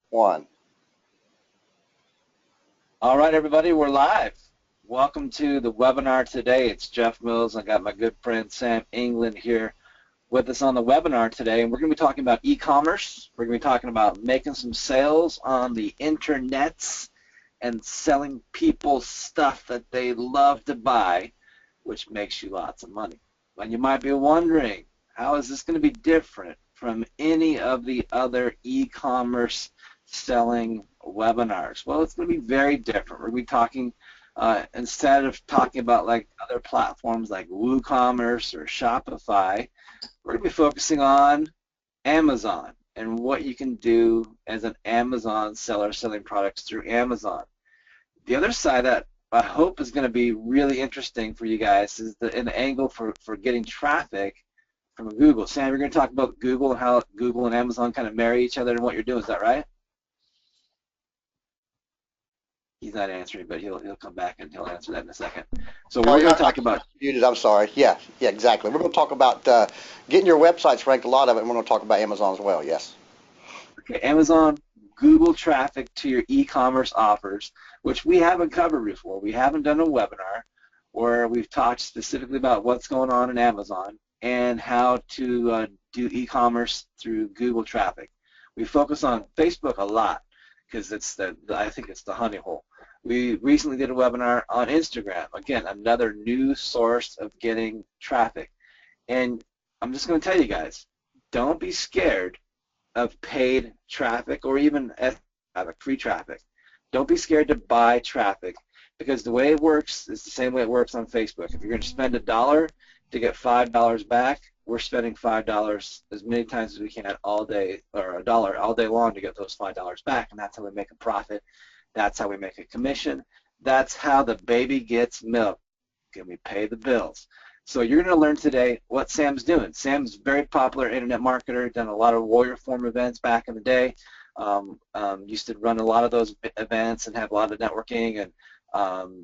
One. All right, everybody, we're live. Welcome to the webinar today. It's Jeff Mills. I got my good friend Sam England here with us on the webinar today, and we're going to be talking about e-commerce. We're going to be talking about making some sales on the internets and selling people stuff that they love to buy, which makes you lots of money. And you might be wondering, how is this going to be different from any of the other e-commerce selling webinars? Well, it's going to be very different. We're going to be talking, instead of talking about like other platforms like WooCommerce or Shopify, we're going to be focusing on Amazon and what you can do as an Amazon seller selling products through Amazon. The other side that I hope is going to be really interesting for you guys is an angle for getting traffic from Google. Sam, you're going to talk about Google and how Google and Amazon kind of marry each other and what you're doing. Is that right? He's not answering, but he'll come back and he'll answer that in a second. So Oh, we're yeah, going to I talk about muted. I'm sorry. Yeah, yeah, exactly. We're going to talk about getting your websites ranked, a lot of it, and we're going to talk about Amazon as well. Yes. okay, Amazon, Google traffic to your e-commerce offers, which we haven't covered before. We haven't done a webinar where we've talked specifically about what's going on in Amazon and how to do e-commerce through Google traffic. We focus on Facebook a lot because I think it's the honey hole. We recently did a webinar on Instagram. Again, another new source of getting traffic. And I'm just going to tell you guys, don't be scared of paid traffic or even traffic, free traffic. Don't be scared to buy traffic because the way it works is the same way it works on Facebook. If you're going to spend $1 to get $5 back, we're spending $5 as many times as we can all day, or $1 all day long to get those $5 back, and that's how we make a profit. That's how we make a commission. That's how the baby gets milk. And we pay the bills. So you're going to learn today what Sam's doing. Sam's a very popular internet marketer, done a lot of Warrior Forum events back in the day, used to run a lot of those events and have a lot of networking, and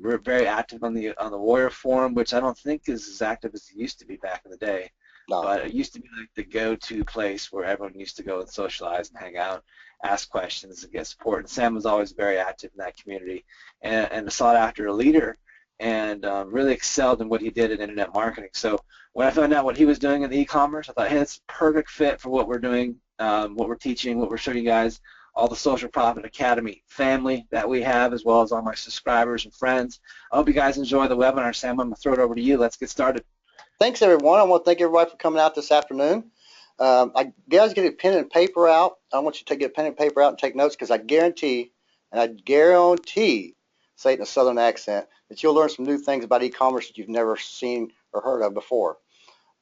we're very active on the Warrior Forum, which I don't think is as active as it used to be back in the day. No. But it used to be like the go-to place where everyone used to go and socialize and hang out, ask questions, and get support. And Sam was always very active in that community and a sought-after leader and really excelled in what he did in internet marketing. So when I found out what he was doing in e-commerce, I thought, hey, it's a perfect fit for what we're doing, what we're teaching, what we're showing you guys, all the Social Profit Academy family that we have, as well as all my subscribers and friends. I hope you guys enjoy the webinar. Sam, I'm going to throw it over to you. Let's get started. Thanks, everyone. I want to thank everybody for coming out this afternoon. Guys, get a pen and paper out. I want you to get a pen and paper out and take notes because I guarantee, say it in a southern accent, that you'll learn some new things about e-commerce that you've never seen or heard of before.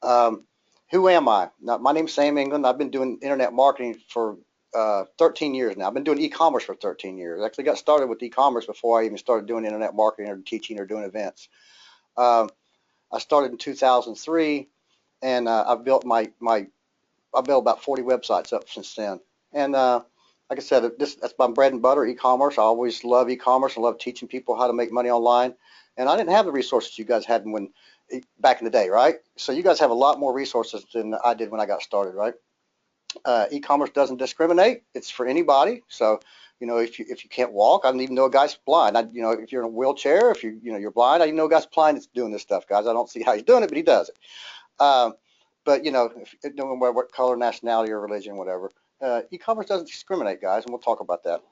Who am I? Now, my name's Sam England. I've been doing internet marketing for 13 years now. I've been doing e-commerce for 13 years. I actually got started with e-commerce before I even started doing internet marketing or teaching or doing events. I started in 2003, and I've built I built about 40 websites up since then. And like I said, that's my bread and butter, e-commerce. I always love e-commerce. I love teaching people how to make money online. And I didn't have the resources you guys had back in the day, right? So you guys have a lot more resources than I did when I got started, right? E-commerce doesn't discriminate. It's for anybody. So, if you can't walk, I didn't even know a guy's blind. If you're in a wheelchair, if you're blind, I didn't know a guy's blind that's doing this stuff, guys. I don't see how he's doing it, but he does it. But no matter what color, nationality, or religion, whatever, e-commerce doesn't discriminate, guys, and we'll talk about that.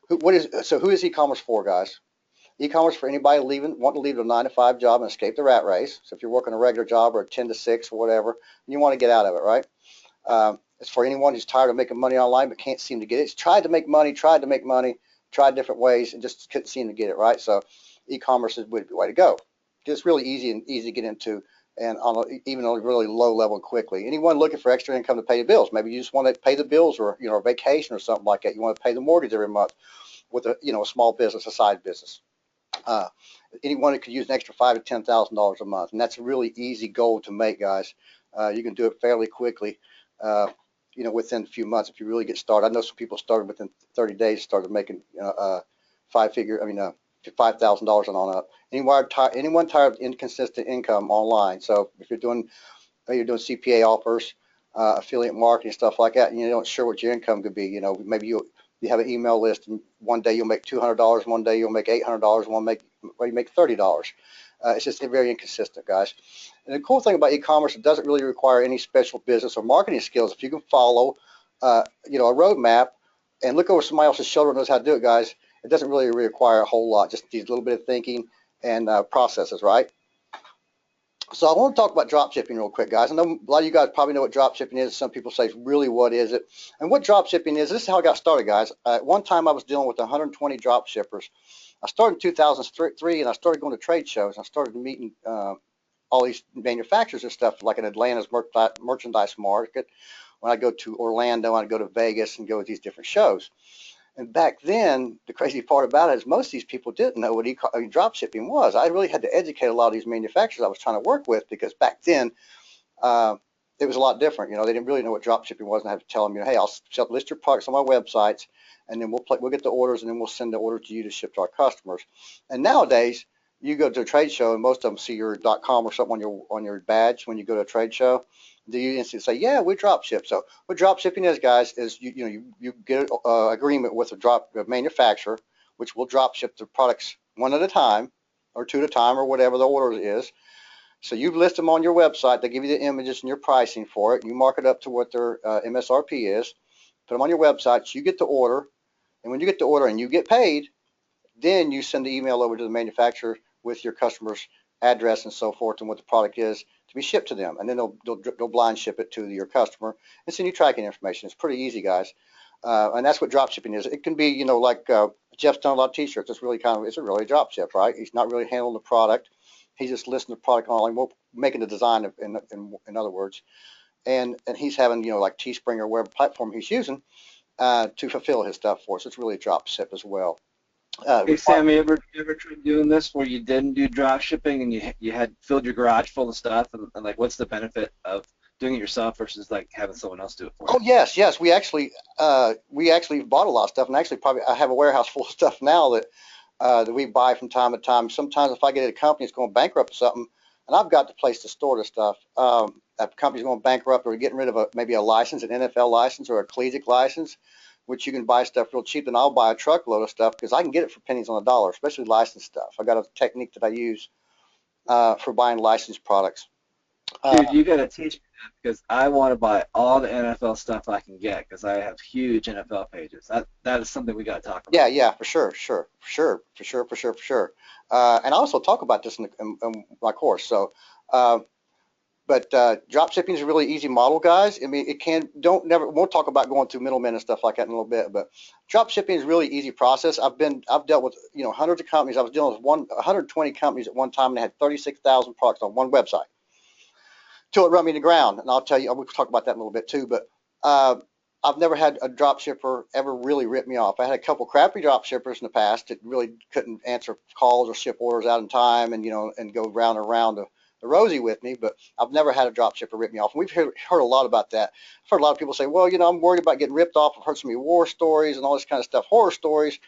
Who is e-commerce for, guys? E-commerce for anybody wanting to leave a 9-to-5 job and escape the rat race. So if you're working a regular job or a 10 to 6 or whatever, and you want to get out of it, right? It's for anyone who's tired of making money online but can't seem to get it. It's tried to make money, tried different ways, and just couldn't seem to get it, right? So e-commerce is the way to go. It's really easy to get into, and even on a really low level quickly. Anyone looking for extra income to pay the bills. Maybe you just want to pay the bills, or a vacation or something like that. You want to pay the mortgage every month with a small business, a side business. Anyone who could use an extra $5,000 to $10,000 a month, and that's a really easy goal to make, guys. You can do it fairly quickly, within a few months if you really get started. I know some people started within 30 days, started making $5,000 and on up. Anyone tired of inconsistent income online? So if you're doing CPA offers, affiliate marketing, stuff like that, and you're not sure what your income could be. Maybe you have an email list, and one day you'll make $200, one day you'll make $800, one day you make $30. It's just very inconsistent, guys. And the cool thing about e-commerce, it doesn't really require any special business or marketing skills. If you can follow, a roadmap and look over somebody else's shoulder and knows how to do it, guys, it doesn't really require a whole lot. Just needs a little bit of thinking and processes, right? So I want to talk about drop shipping real quick, guys. I know a lot of you guys probably know what drop shipping is. Some people say, really, what is it? And what drop shipping is, this is how I got started, guys. At one time, I was dealing with 120 drop shippers. I started in 2003, and I started going to trade shows. I started meeting all these manufacturers and stuff, like in Atlanta's merchandise market. When I go to Orlando, I go to Vegas and go to these different shows. And back then, the crazy part about it is most of these people didn't know what drop shipping was. I really had to educate a lot of these manufacturers I was trying to work with, because back then it was a lot different. They didn't really know what drop shipping was, and I had to tell them, hey, I'll list your products on my websites, and then we'll get the orders, and then we'll send the order to you to ship to our customers. And nowadays, you go to a trade show, and most of them see your .com or something on your badge when you go to a trade show. Do you instantly say, yeah, we drop ship? So what drop shipping is, guys, is you get an agreement with a manufacturer, which will drop ship the products one at a time, or two at a time, or whatever the order is. So you list them on your website. They give you the images and your pricing for it. You mark it up to what their MSRP is. Put them on your website. You get the order, and when you get the order and you get paid, then you send the email over to the manufacturer with your customer's address and so forth, and what the product is to be shipped to them. And then they'll blind ship it to your customer and send you tracking information. It's pretty easy, guys. And that's what drop shipping is. It can be, like Jeff's done a lot of t-shirts. It's a really drop ship, right? He's not really handling the product. He's just listing the product online. We're making the design, in other words. And he's having, like Teespring or whatever platform he's using to fulfill his stuff for us. It's really a drop ship as well. Hey Sam, you ever tried doing this where you didn't do drop shipping and you had filled your garage full of stuff, and like, what's the benefit of doing it yourself versus like having someone else do it for you? Oh yes. We actually bought a lot of stuff, and actually probably I have a warehouse full of stuff now that we buy from time to time. Sometimes if I get a company that's going bankrupt or something, and I've got the place to store the stuff, that company's going bankrupt, or getting rid of maybe a license, an NFL license or a collegiate license, which you can buy stuff real cheap, then I'll buy a truckload of stuff because I can get it for pennies on the dollar, especially licensed stuff. I got a technique that I use for buying licensed products. Dude, you gotta teach me that, because I want to buy all the NFL stuff I can get, because I have huge NFL pages. That is something we gotta talk about. Yeah, for sure. And I also talk about this in my course. So, but drop shipping is a really easy model, guys. I mean, won't talk about going through middlemen and stuff like that in a little bit, but drop shipping is a really easy process. I've dealt with, hundreds of companies. I was dealing with 120 companies at one time, and they had 36,000 products on one website till it run me to the ground. And I'll tell you, we'll talk about that in a little bit too, but I've never had a drop shipper ever really rip me off. I had a couple crappy drop shippers in the past that really couldn't answer calls or ship orders out in time, and and go round and round the rosy with me, but I've never had a drop shipper rip me off. And we've heard a lot about that. I've heard a lot of people say, well, I'm worried about getting ripped off. I've heard so many war stories and all this kind of stuff, horror stories.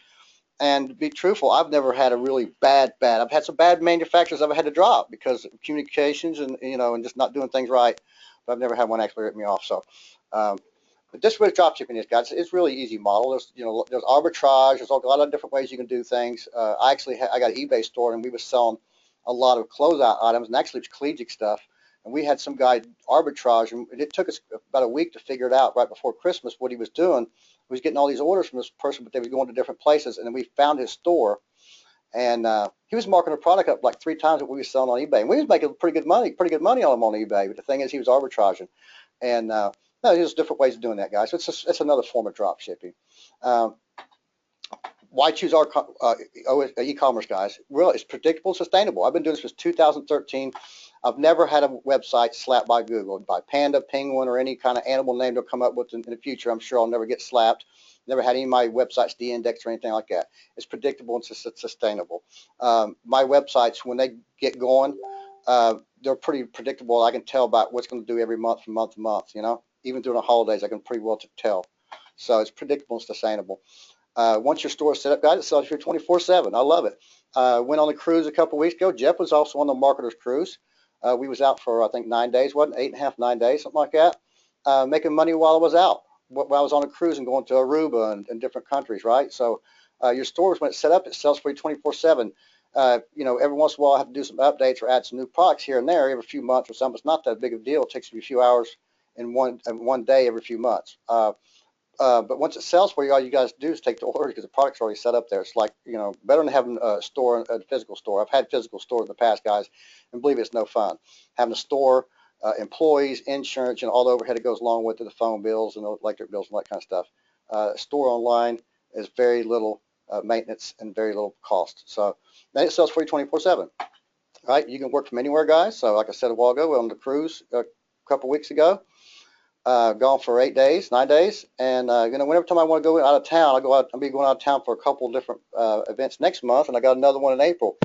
And to be truthful, I've never had a really bad. I've had some bad manufacturers I've had to drop because of communications and just not doing things right. But I've never had one actually rip me off. So, but this is what drop shipping is, guys. It's really easy model. There's arbitrage. There's a lot of different ways you can do things. I got an eBay store, and we were selling a lot of closeout items, and actually collegiate stuff. And we had some guy arbitrage, and it took us about a week to figure it out right before Christmas what he was doing. He was getting all these orders from this person, but they were going to different places, and then we found his store, and he was marking the product up like 3 times what we were selling on eBay. And we was making pretty good money on him on eBay, but the thing is he was arbitraging. And no, there's different ways of doing that, guys. So it's another form of drop shipping. Why choose our e-commerce, guys? Well, it's predictable, sustainable. I've been doing this since 2013. I've never had a website slapped by Google, by Panda, Penguin, or any kind of animal name they'll come up with in the future. I'm sure I'll never get slapped. Never had any of my websites de-indexed or anything like that. It's predictable and sustainable. My websites, when they get going, they're pretty predictable. I can tell about what's going to do every month from month to month. Even during the holidays, I can pretty well tell. So it's predictable and sustainable. Once your store is set up, guys, it sells for 24/7. I love it. Went on a cruise a couple weeks ago. Jeff was also on the marketer's cruise. We was out for, I think, 9 days, wasn't it? 8.5, 9 days, something like that. making money while I was out, while I was on a cruise and going to Aruba and different countries, right? So your stores, when it's set up, it sells for you 24/7. Every once in a while I have to do some updates or add some new products here and there every few months or something. It's not that big of a deal. It takes me a few hours in one day every few months. But once it sells for you, all you guys do is take the order because the product's already set up there. It's like, better than having a store, a physical store. I've had physical stores in the past, guys, and believe me, it's no fun. Having a store, employees, insurance, all the overhead that goes along with it, the phone bills and the electric bills and that kind of stuff. Store online is very little maintenance and very little cost. So then it sells for you 24/7. Right? You can work from anywhere, guys. So like I said a while ago, we're on the cruise a couple weeks ago. Gone for 8 days, 9 days, and whenever time I want to go out of town, I'll be going out of town for a couple of different events next month, and I got another one in April.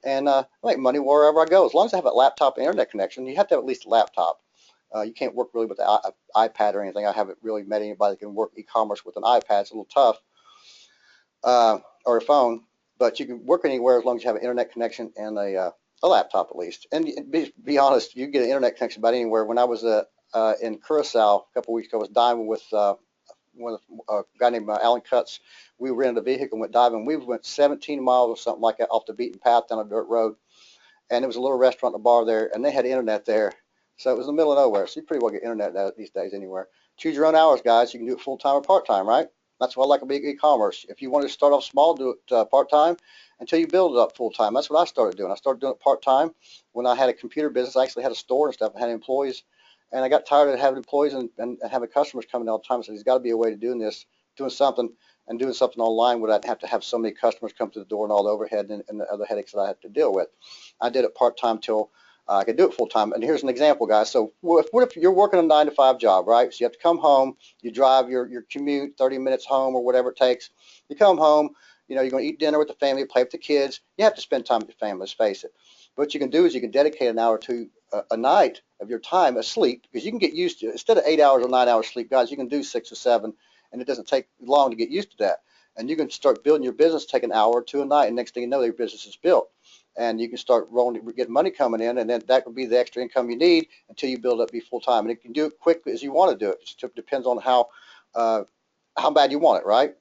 And I make money wherever I go, as long as I have a laptop and internet connection. You have to have at least a laptop. You can't work really with the iPad or anything. I haven't really met anybody that can work e-commerce with an iPad. It's a little tough, or a phone, but you can work anywhere as long as you have an internet connection and a laptop at least. And be honest, you can get an internet connection about anywhere. When I was in Curacao a couple of weeks ago, I was diving with a guy named Alan Cutts. We rented a vehicle and went diving. We went 17 miles or something like that off the beaten path down a dirt road, and there was a little restaurant and a bar there, and they had internet there. So it was in the middle of nowhere. So you pretty well get internet these days anywhere. Choose your own hours, guys. You can do it full time or part time, right? That's what I like about e-commerce. If you want to start off small, do it part time until you build it up full time. That's what I started doing. I started doing it part time when I had a computer business. I actually had a store and stuff. I had employees, and I got tired of having employees and having customers coming all the time. So there's got to be a way to doing something online without have to have so many customers come to the door and all the overhead and the other headaches that I have to deal with. I did it part time till I could do it full time. And here's an example, guys. So what if you're working a 9-to-5 job, right? So you have to come home, you drive your commute 30 minutes home or whatever it takes. You come home, you're going to eat dinner with the family, play with the kids. You have to spend time with your family, let's face it. What you can do is you can dedicate an hour or two a night of your time asleep, because you can get used to it. Instead of 8 hours or 9 hours sleep, guys, you can do 6 or 7, and it doesn't take long to get used to that. And you can start building your business, take an hour or two a night, and next thing you know, your business is built. And you can start rolling, get money coming in, and then that would be the extra income you need until you build up, be full time. And you can do it quickly as you want to do it. It just depends on how bad you want it, right?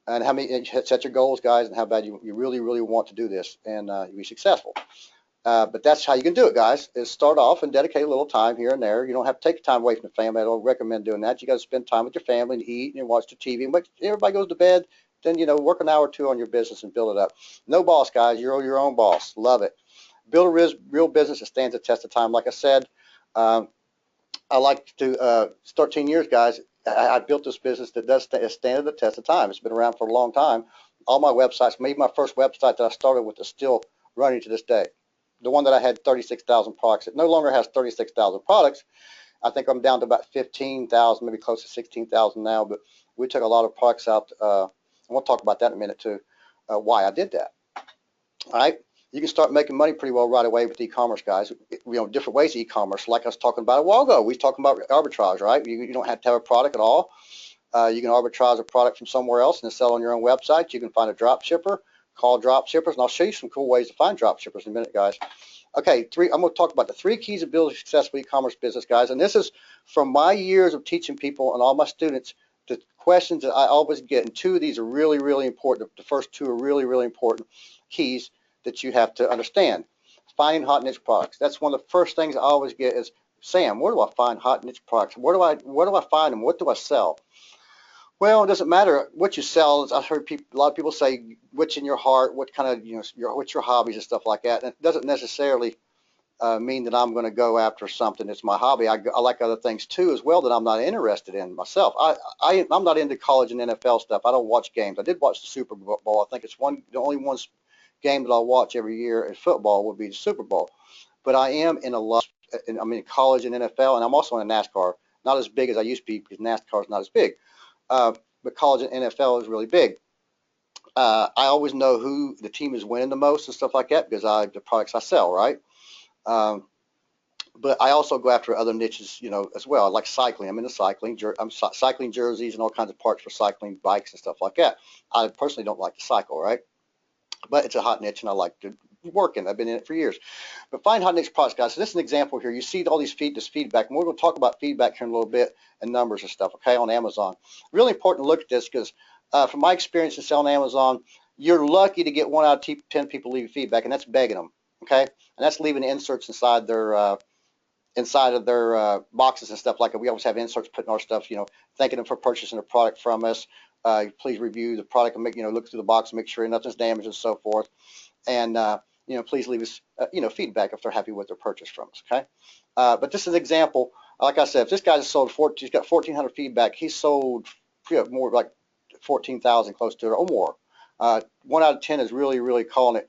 And how many, and set your goals, guys, and how bad you really, really want to do this, and you'll be successful. But that's how you can do it, guys, is start off and dedicate a little time here and there. You don't have to take time away from the family. I don't recommend doing that. You got to spend time with your family and eat and watch the TV. And when everybody goes to bed, then, work an hour or two on your business and build it up. No boss, guys. You're your own boss. Love it. Build a real business that stands the test of time. Like I said, I like to 13 years, guys. I built this business that does stand the test of time. It's been around for a long time. All my websites, maybe my first website that I started with is still running to this day. The one that I had 36,000 products. It no longer has 36,000 products. I think I'm down to about 15,000, maybe close to 16,000 now. But we took a lot of products out. And we'll talk about that in a minute too, why I did that. All right. You can start making money pretty well right away with e-commerce, guys. Different ways of e-commerce. Like I was talking about a while ago, we was talking about arbitrage, right? You don't have to have a product at all. You can arbitrage a product from somewhere else and sell on your own website. You can find a drop shipper, call drop shippers, and I'll show you some cool ways to find drop shippers in a minute, guys. Okay, I'm going to talk about the 3 keys of building a successful e-commerce business, guys. And this is from my years of teaching people and all my students. The questions that I always get, and 2 of these are really, really important. The first 2 are really, really important keys that you have to understand. Finding hot niche products. That's one of the first things I always get is, Sam, where do I find hot niche products? Where do I find them? What do I sell? Well, it doesn't matter what you sell. I've heard a lot of people say, what's in your heart, what kind of, what's your hobbies and stuff like that. And it doesn't necessarily mean that I'm going to go after something that's my hobby. I like other things too as well that I'm not interested in myself. I'm not into college and NFL stuff. I don't watch games. I did watch the Super Bowl. I think it's the only one game that I'll watch every year in football would be the Super Bowl. But I am in a lot. I'm in college and NFL, and I'm also in NASCAR. Not as big as I used to be because NASCAR is not as big. But college and NFL is really big. I always know who the team is winning the most and stuff like that because the products I sell, right? But I also go after other niches, as well, like cycling. I'm into cycling. I'm cycling jerseys and all kinds of parts for cycling, bikes and stuff like that. I personally don't like to cycle, right? But it's a hot niche, and I like to, working. I've been in it for years. But find hot niche products, guys. So this is an example here. You see all these this feedback, and we're going to talk about feedback here in a little bit and numbers and stuff, okay, on Amazon. Really important to look at this because from my experience in selling Amazon, you're lucky to get 1 out of 10 people leaving feedback, and that's begging them, okay? And that's leaving inserts inside of their boxes and stuff like that. We always have inserts putting our stuff, thanking them for purchasing a product from us. Please review the product and look through the box and make sure nothing's damaged and so forth. And please leave us feedback if they're happy with their purchase from us. Okay, but this is an example. Like I said, if this guy's sold he's got 1,400 feedback. He's sold more like 14,000, close to it or more. 1 out of 10 is really, really calling it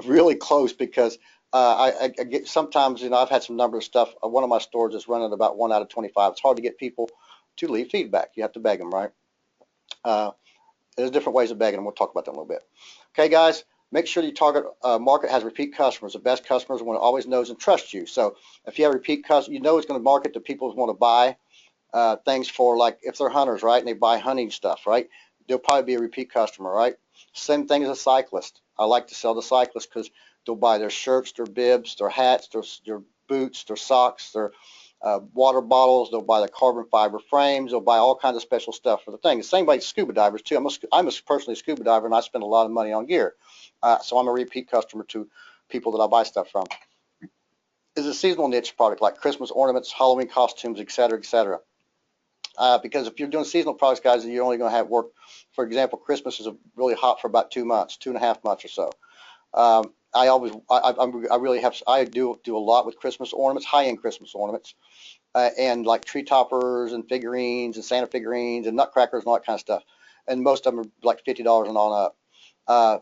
really close because I get sometimes, I've had some number of stuff. One of my stores is running about 1 out of 25. It's hard to get people to leave feedback. You have to beg them, right? There's different ways of begging them. We'll talk about that in a little bit. Okay, guys, make sure your target market has repeat customers. The best customers want to always knows and trust you. So if you have repeat customers, it's going to market to people who want to buy things for, like, if they're hunters, right, and they buy hunting stuff, right, they'll probably be a repeat customer, right? Same thing as a cyclist. I like to sell to cyclists because they'll buy their shirts, their bibs, their hats, their boots, their socks, their water bottles. They'll buy the carbon fiber frames. They'll buy all kinds of special stuff for the thing. The same way scuba divers too. I'm personally a scuba diver, and I spend a lot of money on gear. So I'm a repeat customer to people that I buy stuff from. Is a seasonal niche product like Christmas ornaments, Halloween costumes, etc., etc. Because if you're doing seasonal products, guys, you're only going to have work. For example, Christmas is really hot for about 2 months, 2.5 months or so. I do a lot with Christmas ornaments, high-end Christmas ornaments, and like tree toppers and figurines and Santa figurines and nutcrackers and all that kind of stuff. And most of them are like $50 and on up.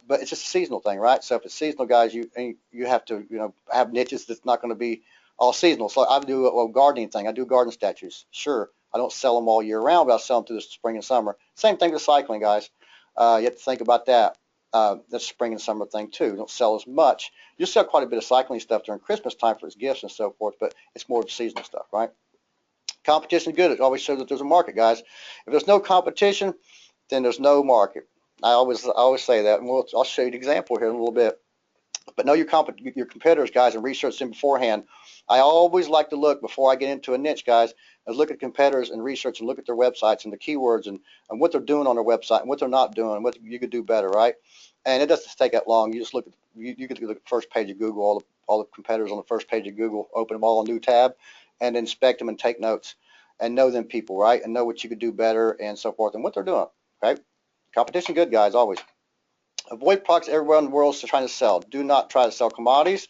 But it's just a seasonal thing, right? So if it's seasonal, guys, you have to have niches that's not going to be all seasonal. So I do a gardening thing. I do garden statues. Sure, I don't sell them all year round, but I sell them through the spring and summer. Same thing with cycling, guys. You have to think about that. The spring and summer thing too. You don't sell as much. You sell quite a bit of cycling stuff during Christmas time for its gifts and so forth, but it's more of seasonal stuff, right? Competition is good. It always shows that there's a market, guys. If there's no competition, then there's no market. I always say that, and I'll show you an example here in a little bit. But know your competitors, guys, and research them beforehand. I always like to look before I get into a niche, guys, is look at competitors and research and look at their websites and the keywords and what they're doing on their website and what they're not doing, what you could do better, right? And it doesn't take that long. You just look at you could look at the first page of Google, all the competitors on the first page of Google, open them all in a new tab, and inspect them and take notes and know them people, right? And know what you could do better and so forth and what they're doing, okay? Competition good, guys, always. Avoid products everyone in the world is trying to sell. Do not try to sell commodities.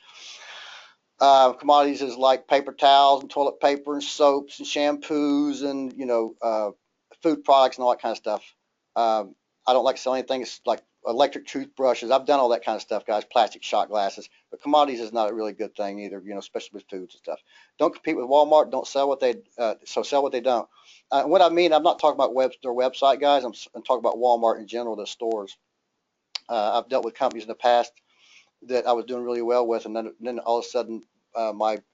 Commodities is like paper towels and toilet paper and soaps and shampoos and food products and all that kind of stuff. I don't like selling anything. It's like electric toothbrushes. I've done all that kind of stuff, guys. Plastic shot glasses. But commodities is not a really good thing either. Especially with foods and stuff. Don't compete with Walmart. Don't sell what they sell what they don't. What I mean, I'm not talking about their website, guys. I'm talking about Walmart in general, the stores. I've dealt with companies in the past that I was doing really well with, and then all of a sudden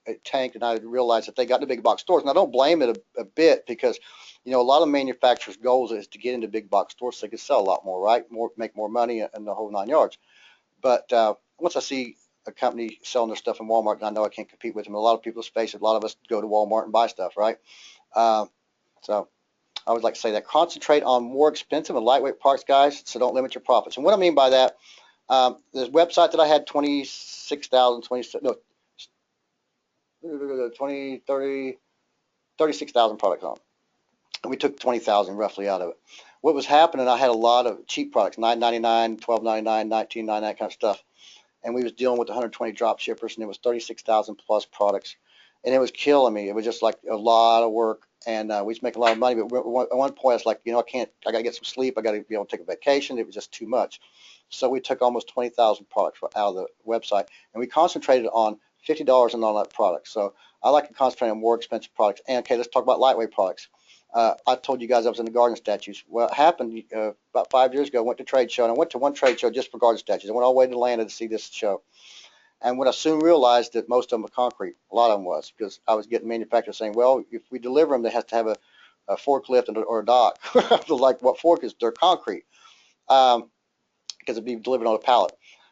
it tanked, and I realized that they got into big box stores. And I don't blame it a bit because, a lot of manufacturers' goals is to get into big box stores so they can sell a lot more, right? Make more money and the whole 9 yards. But once I see a company selling their stuff in Walmart, I know I can't compete with them. A lot of people, let's face it, a lot of us go to Walmart and buy stuff, right? So I would like to say that concentrate on more expensive and lightweight products, guys, so don't limit your profits. And what I mean by that, this website that I had 36,000 products on. And we took 20,000 roughly out of it. What was happening, I had a lot of cheap products, $9.99, $12.99, $19.99, that kind of stuff. And we was dealing with 120 drop shippers, and it was 36,000 plus products. And it was killing me. It was just like a lot of work. And we was making a lot of money, but at one point I was like, I got to get some sleep. I got to be able to take a vacation. It was just too much. So we took almost 20,000 products out of the website, and we concentrated on $50 and on that product. So I like to concentrate on more expensive products. And okay, let's talk about lightweight products. I told you guys I was in the garden statues. Well, it happened about 5 years ago. I went to a trade show, and I went to one trade show just for garden statues. I went all the way to Atlanta to see this show. And what I soon realized that most of them were concrete. A lot of them was, because I was getting manufacturers saying, well, if we deliver them, they have to have a forklift or a dock. Like, what fork is? They're concrete, because it'd be delivered on a pallet.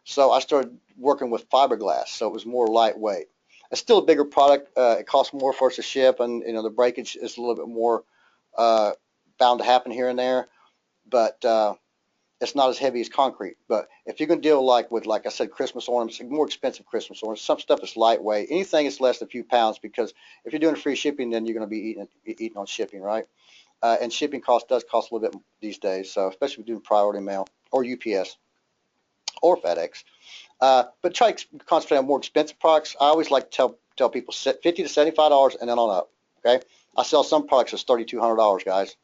So I started working with fiberglass, so it was more lightweight. It's still a bigger product. It costs more for us to ship, and the breakage is a little bit more uh, bound to happen here and there. But it's not as heavy as concrete. But if you can deal like I said, Christmas ornaments, more expensive Christmas ornaments, some stuff that's lightweight, anything that's less than a few pounds, because if you're doing free shipping, then you're going to be eating on shipping, right? And shipping does cost a little bit these days, so especially if you're doing priority mail or UPS or FedEx. But try to concentrate on more expensive products. I always like to tell people $50 to $75 and then on up. Okay, I sell some products as $3,200, guys,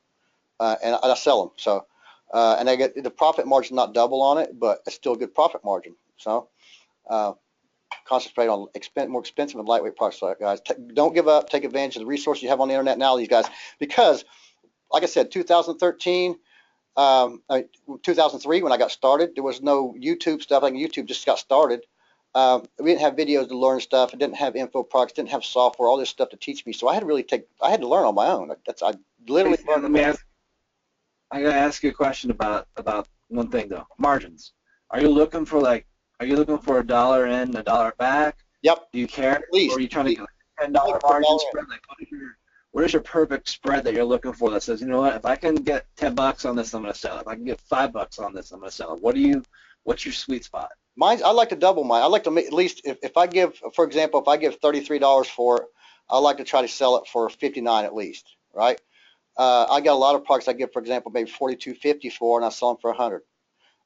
and I sell them. So, and I get the profit margin not double on it, but it's still a good profit margin. So, concentrate on more expensive and lightweight products, guys. Don't give up. Take advantage of the resources you have on the internet now, these guys, because, like I said, 2013. 2003 when I got started, there was no YouTube stuff. Like YouTube just got started. We didn't have videos to learn stuff. It didn't have info products. Didn't have software. All this stuff to teach me. So I had to I had to learn on my own. I literally Hey, learned. I gotta ask you a question about one thing though. Margins. Are you looking for a dollar in, a dollar back? Yep. Do you care, At least. or are you trying to get like a $10 margin spread? Like, what is your perfect spread that you're looking for that says, you know what, if I can get $10 on this, I'm gonna sell it. If I can get $5 on this, I'm gonna sell it. What's your sweet spot? I like to double mine. I like to make at least if I give, for example, if I give $33 for it, I like to try to sell it for 59 at least, right? I got a lot of products I give, for example, maybe 42.50 for, and I sell them for 100.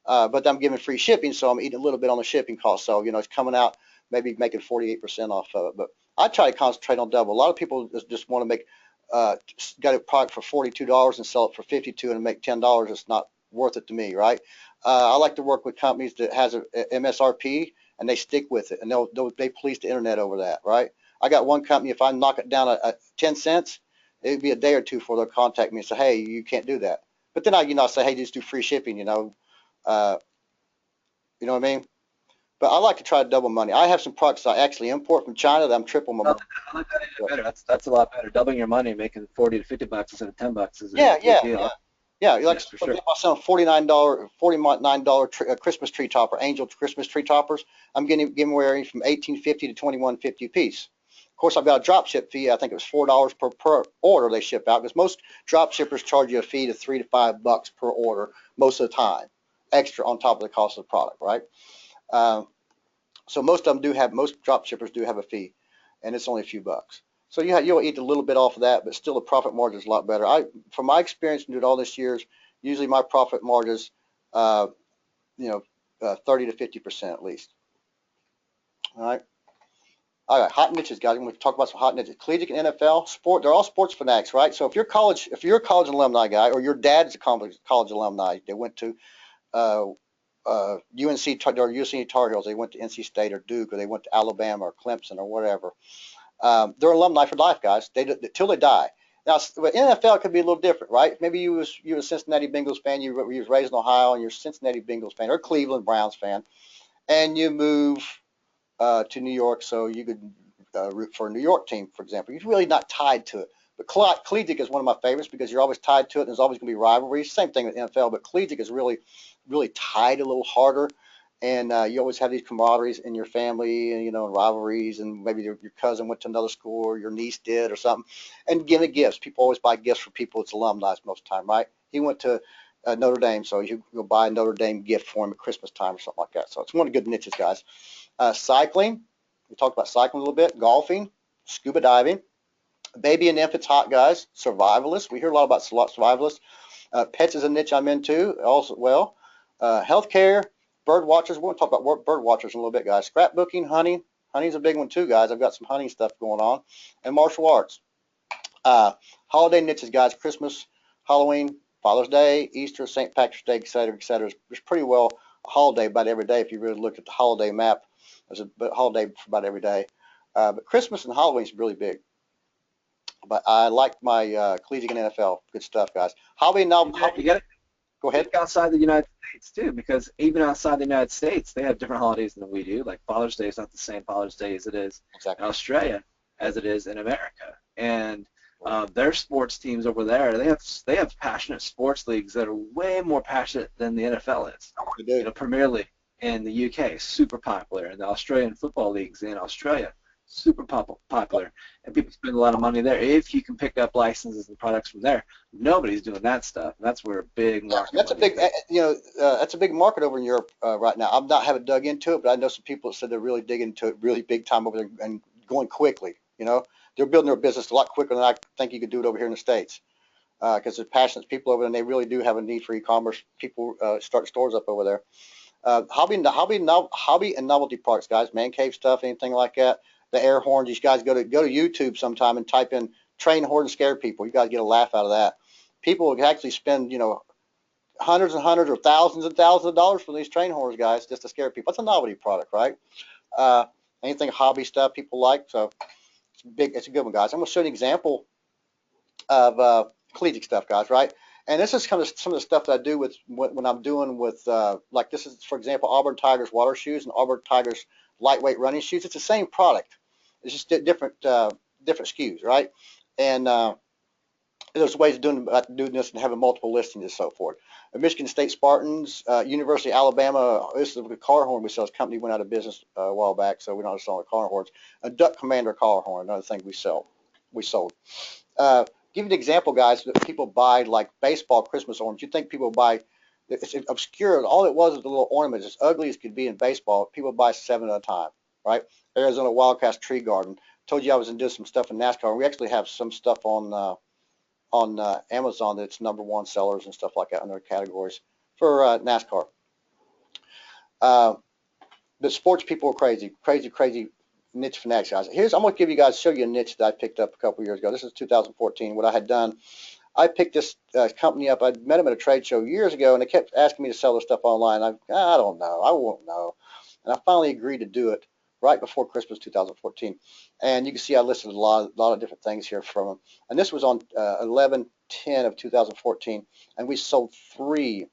But I'm giving free shipping, so I'm eating a little bit on the shipping cost. So it's coming out maybe making 48% off of it. But I try to concentrate on double. A lot of people just want to make got a product for $42 and sell it for 52 and make $10. It's not worth it to me, right? I like to work with companies that has a MSRP and they stick with it, and they police the internet over that, right? I got one company, if I knock it down a 10 cents, it'd be a day or two before they'll contact me and say, hey, you can't do that. But then I say, hey, just do free shipping, uh, you know what I mean? But I like to try to double money. I have some products I actually import from China that I'm triple my money. I like that even better. That's a lot better. Doubling your money, making 40 to $50 instead of $10 is a Yeah, good yeah, deal. yeah. Yeah, like Yes, for for sure. example, I sell $49 Christmas tree topper, angel Christmas tree toppers. I'm giving away from 18.50 to 21.50 a piece. Of course, I've got a drop ship fee. I think it was $4 per order they ship out, because most drop shippers charge you a fee of $3 to $5 per order most of the time, extra on top of the cost of the product, right? Um, so most drop shippers do have a fee, and it's only a few bucks. So you'll eat a little bit off of that, but still the profit margin is a lot better. From my experience in doing all this years, usually my profit margins, uh, 30 to 50% at least. All right. All right, hot niches, guys. We're talk about some hot niches. Collegiate and NFL sport. They're all sports fanatics, right? So if you're a college alumni guy, or your dad's a college alumni, they went to uh, UNC or UNC Tar Heels, they went to NC State or Duke, or they went to Alabama or Clemson or whatever. They're alumni for life, guys. Till they die. Now, but NFL could be a little different, right? Maybe you're a Cincinnati Bengals fan. You was raised in Ohio, and you're a Cincinnati Bengals fan or a Cleveland Browns fan, and you move to New York, so you could root for a New York team, for example. You're really not tied to it. But collegiate is one of my favorites because you're always tied to it, and there's always going to be rivalries. Same thing with NFL, but collegiate is really, really tied a little harder, and you always have these camaraderies in your family, and and rivalries, and maybe your cousin went to another school, or your niece did, or something. And giving gifts, people always buy gifts for people. It's alumni most of the time, right? He went to Notre Dame, so you go buy a Notre Dame gift for him at Christmas time or something like that. So it's one of the good niches, guys. Cycling, we talked about cycling a little bit. Golfing, scuba diving, baby and infants, hot guys, survivalists. We hear a lot about survivalists. Pets is a niche I'm into also. Well, healthcare, bird watchers. We're going to talk about bird watchers in a little bit, guys. Scrapbooking, hunting. Hunting's a big one too, guys. I've got some hunting stuff going on, and martial arts. Holiday niches, guys. Christmas, Halloween, Father's Day, Easter, St. Patrick's Day, etc., etc. There's pretty well a holiday about every day if you really look at the holiday map. There's a holiday for about every day. But Christmas and Halloween is really big. But I like my collegiate and NFL. Good stuff, guys. Hobby now. You got to Go ahead. think outside the United States too, because even outside the United States, they have different holidays than we do. Like Father's Day is not the same Father's Day as it is Exactly. in Australia as it is in America, and their sports teams over there, they have passionate sports leagues that are way more passionate than the NFL is. We do. Premier League. in the UK, super popular. And the Australian football leagues in Australia, super popular. And people spend a lot of money there. If you can pick up licenses and products from there, nobody's doing that stuff. And that's where big Yeah, market that's a money is big, made. that's a big market over in Europe right now. I'm not haven't dug into it, but I know some people that said they're really digging into it really big time over there and going quickly. They're building their business a lot quicker than I think you could do it over here in the States because there's passionate people over there and they really do have a need for e-commerce. People start stores up over there. Hobby and novelty parts, guys, man cave stuff, anything like that. The air horns, you guys go to YouTube sometime and type in train horn and scare people. You guys get a laugh out of that. People will actually spend, hundreds and hundreds or thousands and thousands of dollars for these train horns, guys, just to scare people. It's a novelty product, right? Uh, Anything hobby stuff people like. So it's big. It's a good one, guys. I'm going to show you an example of collegiate stuff, guys, right? And this is kind of some of the stuff that I do with when I'm doing with like this is, for example, Auburn Tigers water shoes and Auburn Tigers lightweight running shoes. It's the same product. It's just different SKUs, right? And there's ways of doing this and having multiple listings and so forth. Michigan State Spartans, University of Alabama. This is a car horn we sell. This company went out of business a while back, so we're not selling car horns. A Duck Commander car horn, another thing we sold. Give you an example, guys. That people buy like baseball Christmas ornaments. You think people buy? It's obscure. All it was a little ornament, as ugly as could be in baseball. People buy 7 at a time, right? Arizona Wildcats Tree Garden. Told you I was into some stuff in NASCAR. We actually have some stuff on Amazon that's #1 sellers and stuff like that in their categories for NASCAR. Uh, the sports people are crazy, crazy, crazy niche fanatics, guys. I'm going to show you a niche that I picked up a couple years ago. This is 2014. What I had done, I picked this company up. I met them at a trade show years ago, and they kept asking me to sell their stuff online. I don't know. I won't know. And I finally agreed to do it right before Christmas 2014. And you can see I listed a lot of different things here from them. And this was on 11/10 of 2014, and we sold 3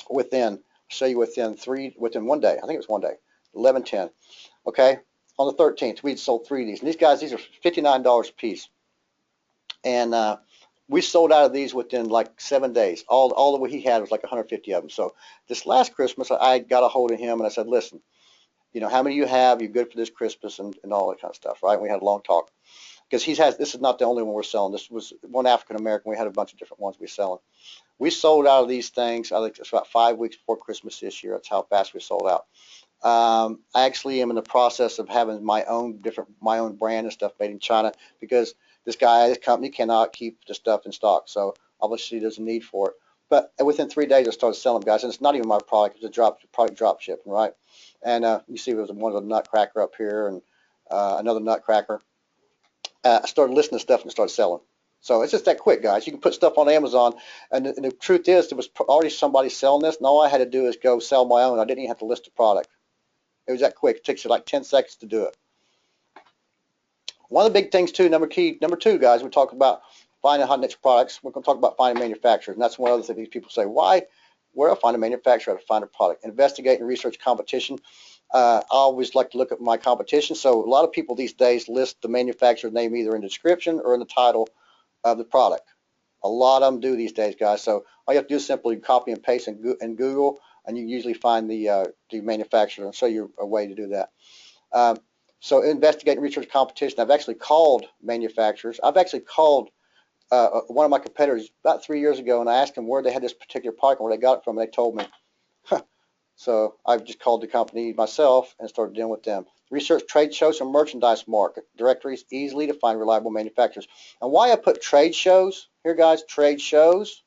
within. Show you within 1 day. I think it was 1 day. 11/10. Okay. On the 13th, we'd sold 3 of these. And these are $59 a piece. And we sold out of these within like 7 days. All the way he had was like 150 of them. So this last Christmas, I got a hold of him and I said, listen, how many you have? You're good for this Christmas and all that kind of stuff, right? And we had a long talk because this is not the only one we're selling. This was one African American. We had a bunch of different ones we're selling. We sold out of these things. I think it's about 5 weeks before Christmas this year. That's how fast we sold out. I actually am in the process of having my own brand and stuff made in China because this company cannot keep the stuff in stock. So obviously there's a need for it. But within 3 days I started selling them, guys, and it's not even my product. It's a product drop shipping, right? And you see there was one of the nutcracker up here and another nutcracker. I started listening to stuff and started selling. So it's just that quick, guys. You can put stuff on Amazon, and the truth is there was already somebody selling this, and all I had to do is go sell my own. I didn't even have to list the product. It was that quick. It takes you like 10 seconds to do it. One of the big things too, number 2, guys, we talk about finding hot niche products. We're going to talk about finding manufacturers, and that's one other thing people say, where do I find a manufacturer? How to find a product? Investigate and research competition. I always like to look at my competition. So a lot of people these days list the manufacturer's name either in the description or in the title of the product. A lot of them do these days, guys. So all you have to do is simply copy and paste in Google, and you usually find the manufacturer and show you a way to do that. So investigate and research competition. I've actually called manufacturers. I've actually called one of my competitors about 3 years ago, and I asked them where they had this particular product and where they got it from, and they told me. So I've just called the company myself and started dealing with them. Research trade shows and merchandise market directories easily to find reliable manufacturers. And why I put trade shows here, guys, trade shows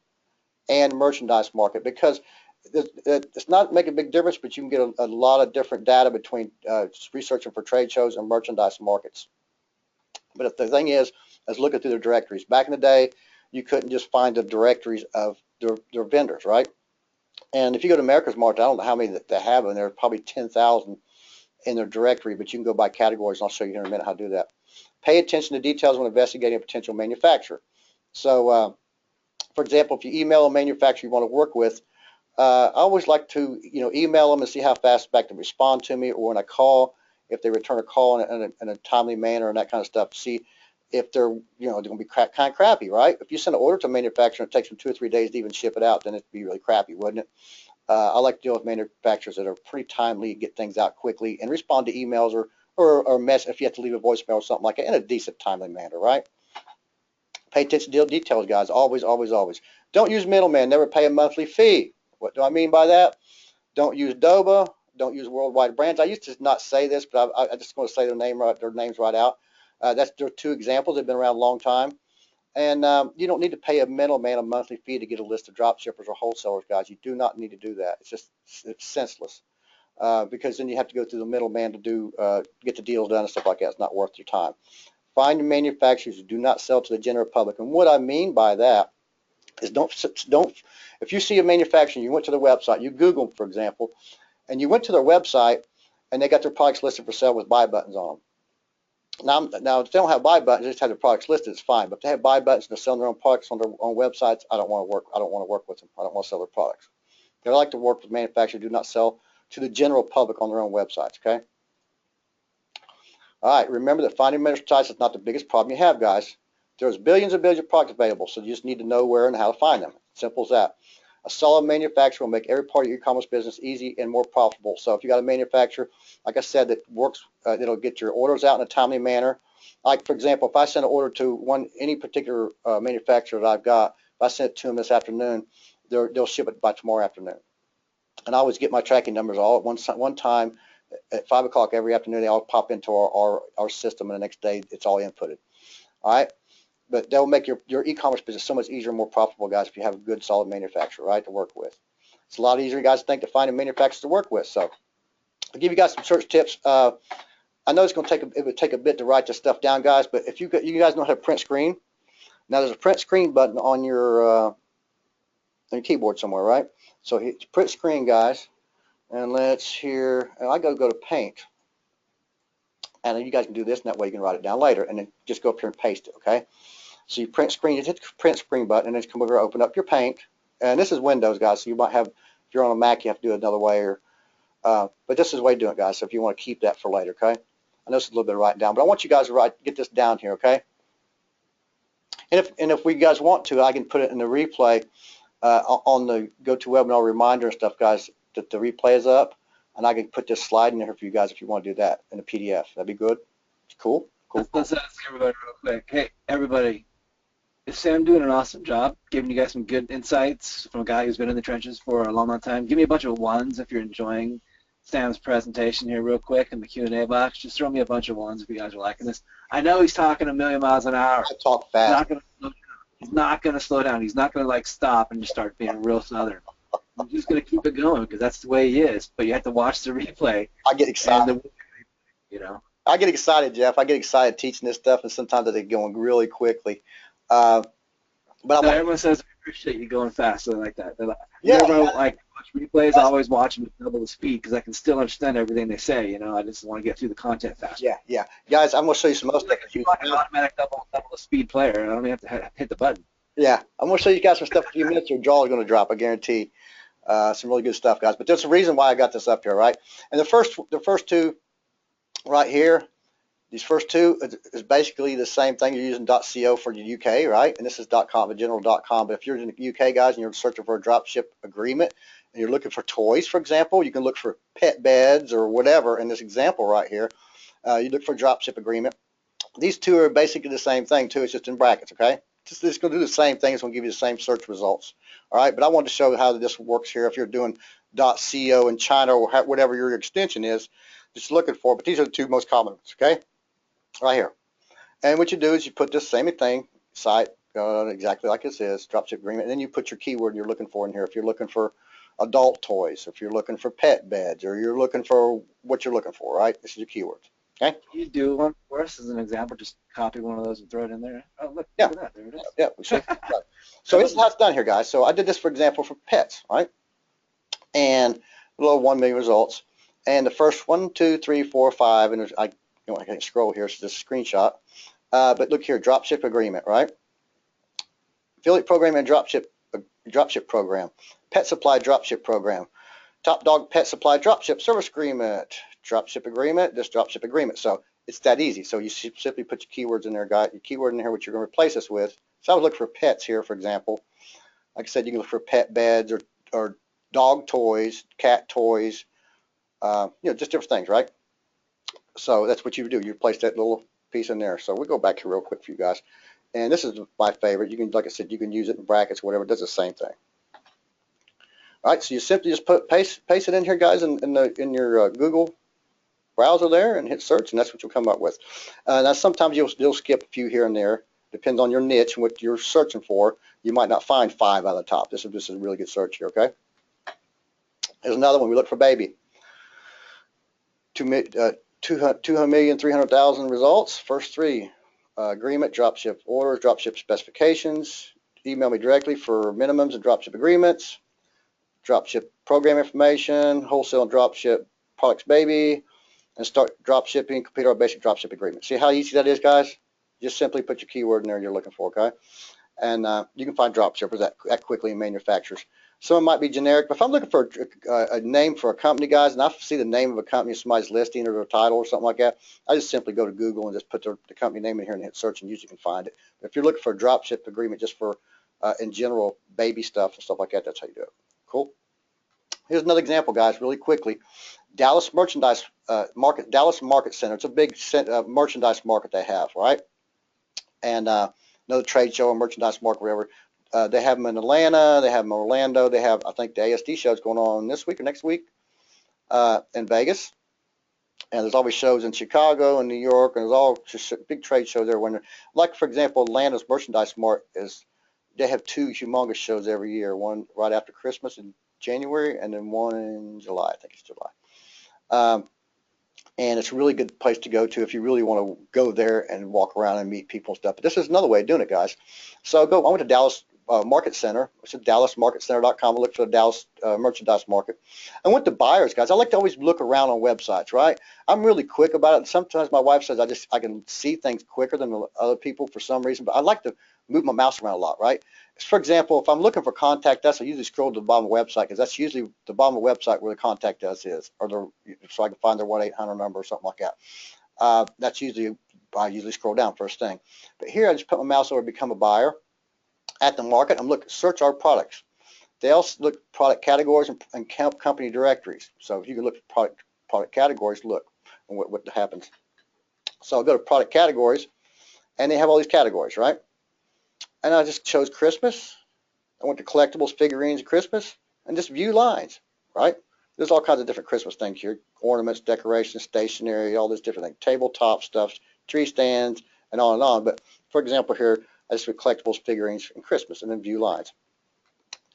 and merchandise market, because it's not making a big difference, but you can get a lot of different data between researching for trade shows and merchandise markets. But the thing is looking through their directories. Back in the day, you couldn't just find the directories of their vendors, right? And if you go to America's Market, I don't know how many that they have, and there are probably 10,000 in their directory, but you can go by categories, and I'll show you here in a minute how to do that. Pay attention to details when investigating a potential manufacturer. So, for example, if you email a manufacturer you want to work with, I always like to, email them and see how fast back they respond to me, or when I call, if they return a call in a timely manner and that kind of stuff. See if they're, they're going to be kind of crappy, right? If you send an order to a manufacturer and it takes them 2 or 3 days to even ship it out, then it'd be really crappy, wouldn't it? I like to deal with manufacturers that are pretty timely, get things out quickly, and respond to emails or mess if you have to leave a voicemail or something like that in a decent, timely manner, right? Pay attention to details, guys. Always, always, always. Don't use middlemen. Never pay a monthly fee. What do I mean by that? Don't use DOBA. Don't use worldwide brands. I used to not say this, but I just want to say their names right out. There are two examples. They've been around a long time. And you don't need to pay a middleman a monthly fee to get a list of drop shippers or wholesalers, guys. You do not need to do that. It's senseless because then you have to go through the middleman to get the deals done and stuff like that. It's not worth your time. Find your manufacturers who do not sell to the general public. And what I mean by that is don't. If you see a manufacturer, you went to their website, you Google them, for example, and you went to their website and they got their products listed for sale with buy buttons on them. Now, if they don't have buy buttons, they just have their products listed, it's fine. But if they have buy buttons and they're selling their own products on their own websites, I don't want to work. I don't want to work with them. I don't want to sell their products. They like to work with manufacturers who do not sell to the general public on their own websites. Okay. All right. Remember that finding vendor sites is not the biggest problem you have, guys. There's billions and billions of products available, so you just need to know where and how to find them. Simple as that. A solid manufacturer will make every part of your e-commerce business easy and more profitable. So if you got a manufacturer, like I said, that works, it'll get your orders out in a timely manner. Like, for example, if I send an order to any particular manufacturer that I've got, if I send it to them this afternoon, they'll ship it by tomorrow afternoon. And I always get my tracking numbers all at one time at 5 o'clock every afternoon. They all pop into our system, and the next day it's all inputted. All right. But they'll make your e-commerce business so much easier and more profitable, guys, if you have a good, solid manufacturer, right, to work with. It's a lot easier, guys, to find a manufacturer to work with. So I'll give you guys some search tips. I know it would take a bit to write this stuff down, guys, but if you guys know how to print screen, now there's a print screen button on your keyboard somewhere, right? So hit print screen, guys, and let's and I go to Paint, and then you guys can do this, and that way you can write it down later, and then just go up here and paste it, okay? So you print screen, you hit the print screen button, and then come over, open up your Paint. And this is Windows, guys, so you might have, if you're on a Mac, you have to do it another way. But this is the way to do it, guys, so if you want to keep that for later, okay? I know it's a little bit of writing down, but I want you guys to get this down here, okay? And if we guys want to, I can put it in the replay on the GoToWebinar reminder and stuff, guys, that the replay is up, and I can put this slide in there for you guys if you want to do that in a PDF. That'd be good. Cool. Let's ask everybody real quick. Hey, everybody. Is Sam doing an awesome job giving you guys some good insights from a guy who's been in the trenches for a long, long time? Give me a bunch of ones if you're enjoying Sam's presentation here real quick in the Q&A box. Just throw me a bunch of ones if you guys are liking this. I know he's talking a million miles an hour. I talk fast. He's not going to slow down. He's not going to like stop and just start being real southern. He's just going to keep it going because that's the way he is. But you have to watch the replay. I get excited. I get excited, Jeff. I get excited teaching this stuff, and sometimes they're going really quickly. But everyone says, I appreciate you going fast, so like that. Like, whenever I watch replays, I always watch them at double the speed because I can still understand everything they say. I just want to get through the content faster. Yeah. Guys, I'm going to show you some other stuff. You're like an automatic double the speed player. I don't even have to hit the button. Yeah, I'm going to show you guys some stuff in a few minutes. Your jaw is going to drop, I guarantee. Some really good stuff, guys. But there's a reason why I got this up here, right? And the first two right here, these first two is basically the same thing. You're using .co for the UK, right? And this is .com, the general .com. But if you're in the UK, guys, and you're searching for a dropship agreement, and you're looking for toys, for example, you can look for pet beds or whatever in this example right here. You look for a dropship agreement. These two are basically the same thing, too. It's just in brackets, okay? It's going to do the same thing. It's going to give you the same search results. All right, but I wanted to show how this works here. If you're doing .co in China or whatever your extension is, just looking for. But these are the two most common ones, okay? Right here. And what you do is you put this same thing, site, exactly like this is, dropship agreement, and then you put your keyword you're looking for in here. If you're looking for adult toys, if you're looking for pet beds, or you're looking for what you're looking for, right? This is your keywords. Okay? You do one for us as an example. Just copy one of those and throw it in there. Oh, look yeah. Look at that. There it is. Yeah, we should. So this is how it's done here, guys. So I did this, for example, for pets, right? And a little 1 million results. And the first 1, 2, 3, 4, 5, and I can't scroll here, so this is a screenshot. But look here, dropship agreement, right? Affiliate program and dropship program. Pet supply dropship program. Top dog pet supply dropship service agreement. Dropship agreement, this dropship agreement. So it's that easy. So you simply put your keywords in there, guys. Your keyword in here, what you're going to replace this with. So I would look for pets here, for example. Like I said, you can look for pet beds or dog toys, cat toys, just different things, right? So that's what you do. You place that little piece in there. So we'll go back here real quick for you guys. And this is my favorite. You can, like I said, you can use it in brackets, whatever. It does the same thing. All right, so you simply just paste it in here, guys, in your Google browser there, and hit search, and that's what you'll come up with. Now, sometimes you'll skip a few here and there. Depends on your niche and what you're searching for. You might not find 5 out of the top. This is a really good search here, okay? Here's another one. We look for baby. 200,300,000 results. First 3. Agreement, dropship orders, dropship specifications. Email me directly for minimums and dropship agreements. Dropship program information, wholesale and dropship products baby, and start dropshipping, complete our basic dropship agreement. See how easy that is, guys? Just simply put your keyword in there you're looking for, okay? And you can find dropshippers that quickly in manufacturers. Some might be generic, but if I'm looking for a name for a company, guys, and I see the name of a company, somebody's listing or their title or something like that, I just simply go to Google and just put the company name in here and hit search, and usually can find it. But if you're looking for a dropship agreement just for, in general, baby stuff and stuff like that, that's how you do it. Cool. Here's another example, guys, really quickly. Dallas Merchandise Market, Dallas Market Center. It's a big merchandise market they have, right? And another trade show or merchandise market, whatever. They have them in Atlanta. They have them in Orlando. They have, I think, the ASD show is going on this week or next week in Vegas. And there's always shows in Chicago and New York, and there's all just big trade shows there. Like, for example, Atlanta's Merchandise Mart they have 2 humongous shows every year. One right after Christmas in January, and then one in July. I think it's July. And it's a really good place to go to if you really want to go there and walk around and meet people and stuff. But this is another way of doing it, guys. So I went to Dallas Market Center. It's at DallasMarketCenter.com. I looked for the Dallas merchandise market. I went to buyers, guys. I like to always look around on websites, right? I'm really quick about it. Sometimes my wife says I can see things quicker than other people for some reason, but I like to move my mouse around a lot, right? For example, if I'm looking for contact us, I usually scroll to the bottom of the website because that's usually the bottom of the website where the contact us is, so I can find their 1-800 number or something like that. That's usually, I usually scroll down first thing. But here I just put my mouse over, become a buyer. At the market, I'm looking, search our products. They also look at product categories and company directories. So if you can look at product categories, look and what happens. So I'll go to product categories, and they have all these categories, right? And I just chose Christmas. I went to collectibles, figurines, Christmas, and just view lines, right? There's all kinds of different Christmas things here. Ornaments, decorations, stationery, all this different things. Tabletop stuff, tree stands, and on and on. But for example here, I just put collectibles, figurines, and Christmas, and then view lines.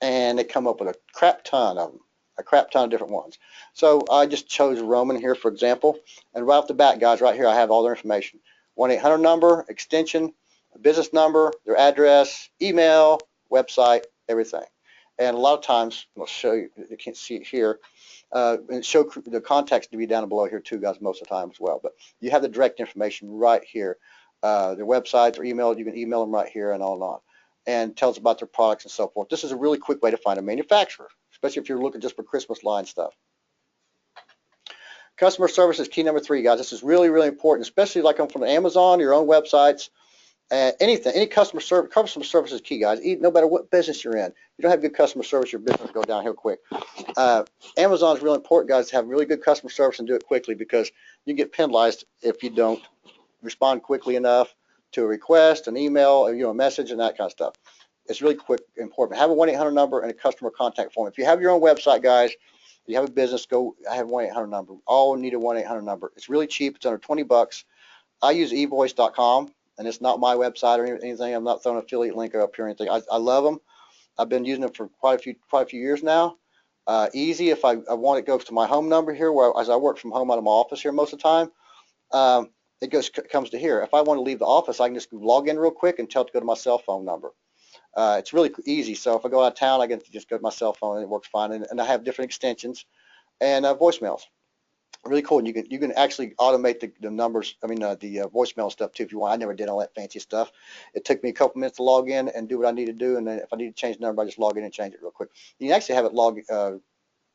And they come up with a crap ton of them, a crap ton of different ones. So I just chose Roman here, for example. And right off the bat, guys, right here, I have all their information. 1-800 number, extension, business number, their address, email, website, everything. And a lot of times, I'll show you, you can't see it here, and show the contacts to be down below here too, guys, most of the time as well. But you have the direct information right here. Their website, their email, you can email them right here and all on. And tells about their products and so forth. This is a really quick way to find a manufacturer, especially if you're looking just for Christmas line stuff. Customer service is key number 3, guys. This is really, really important, especially like from Amazon, your own websites. Anything, any customer service is key, guys. No matter what business you're in, you don't have good customer service, your business will go downhill quick. Amazon is really important, guys, to have really good customer service and do it quickly, because you get penalized if you don't respond quickly enough to a request, an email, a message, and that kind of stuff. It's really important. Have a 1-800 number and a customer contact form. If you have your own website, guys, you have a business, I have a 1-800 number. All need a 1-800 number. It's really cheap. It's under 20 bucks. I use evoice.com. And it's not my website or anything. I'm not throwing an affiliate link up here or anything. I love them. I've been using them for quite a few years now. Easy. If I want it, goes to my home number here, as I work from home out of my office here most of the time. It comes to here. If I want to leave the office, I can just log in real quick and tell it to go to my cell phone number. It's really easy. So if I go out of town, I can just go to my cell phone and it works fine. And I have different extensions and voicemails. Really cool. And you can actually automate the numbers, the voicemail stuff too if you want. I never did all that fancy stuff. It took me a couple minutes to log in and do what I need to do, and then if I need to change the number, I just log in and change it real quick. You can actually have it log,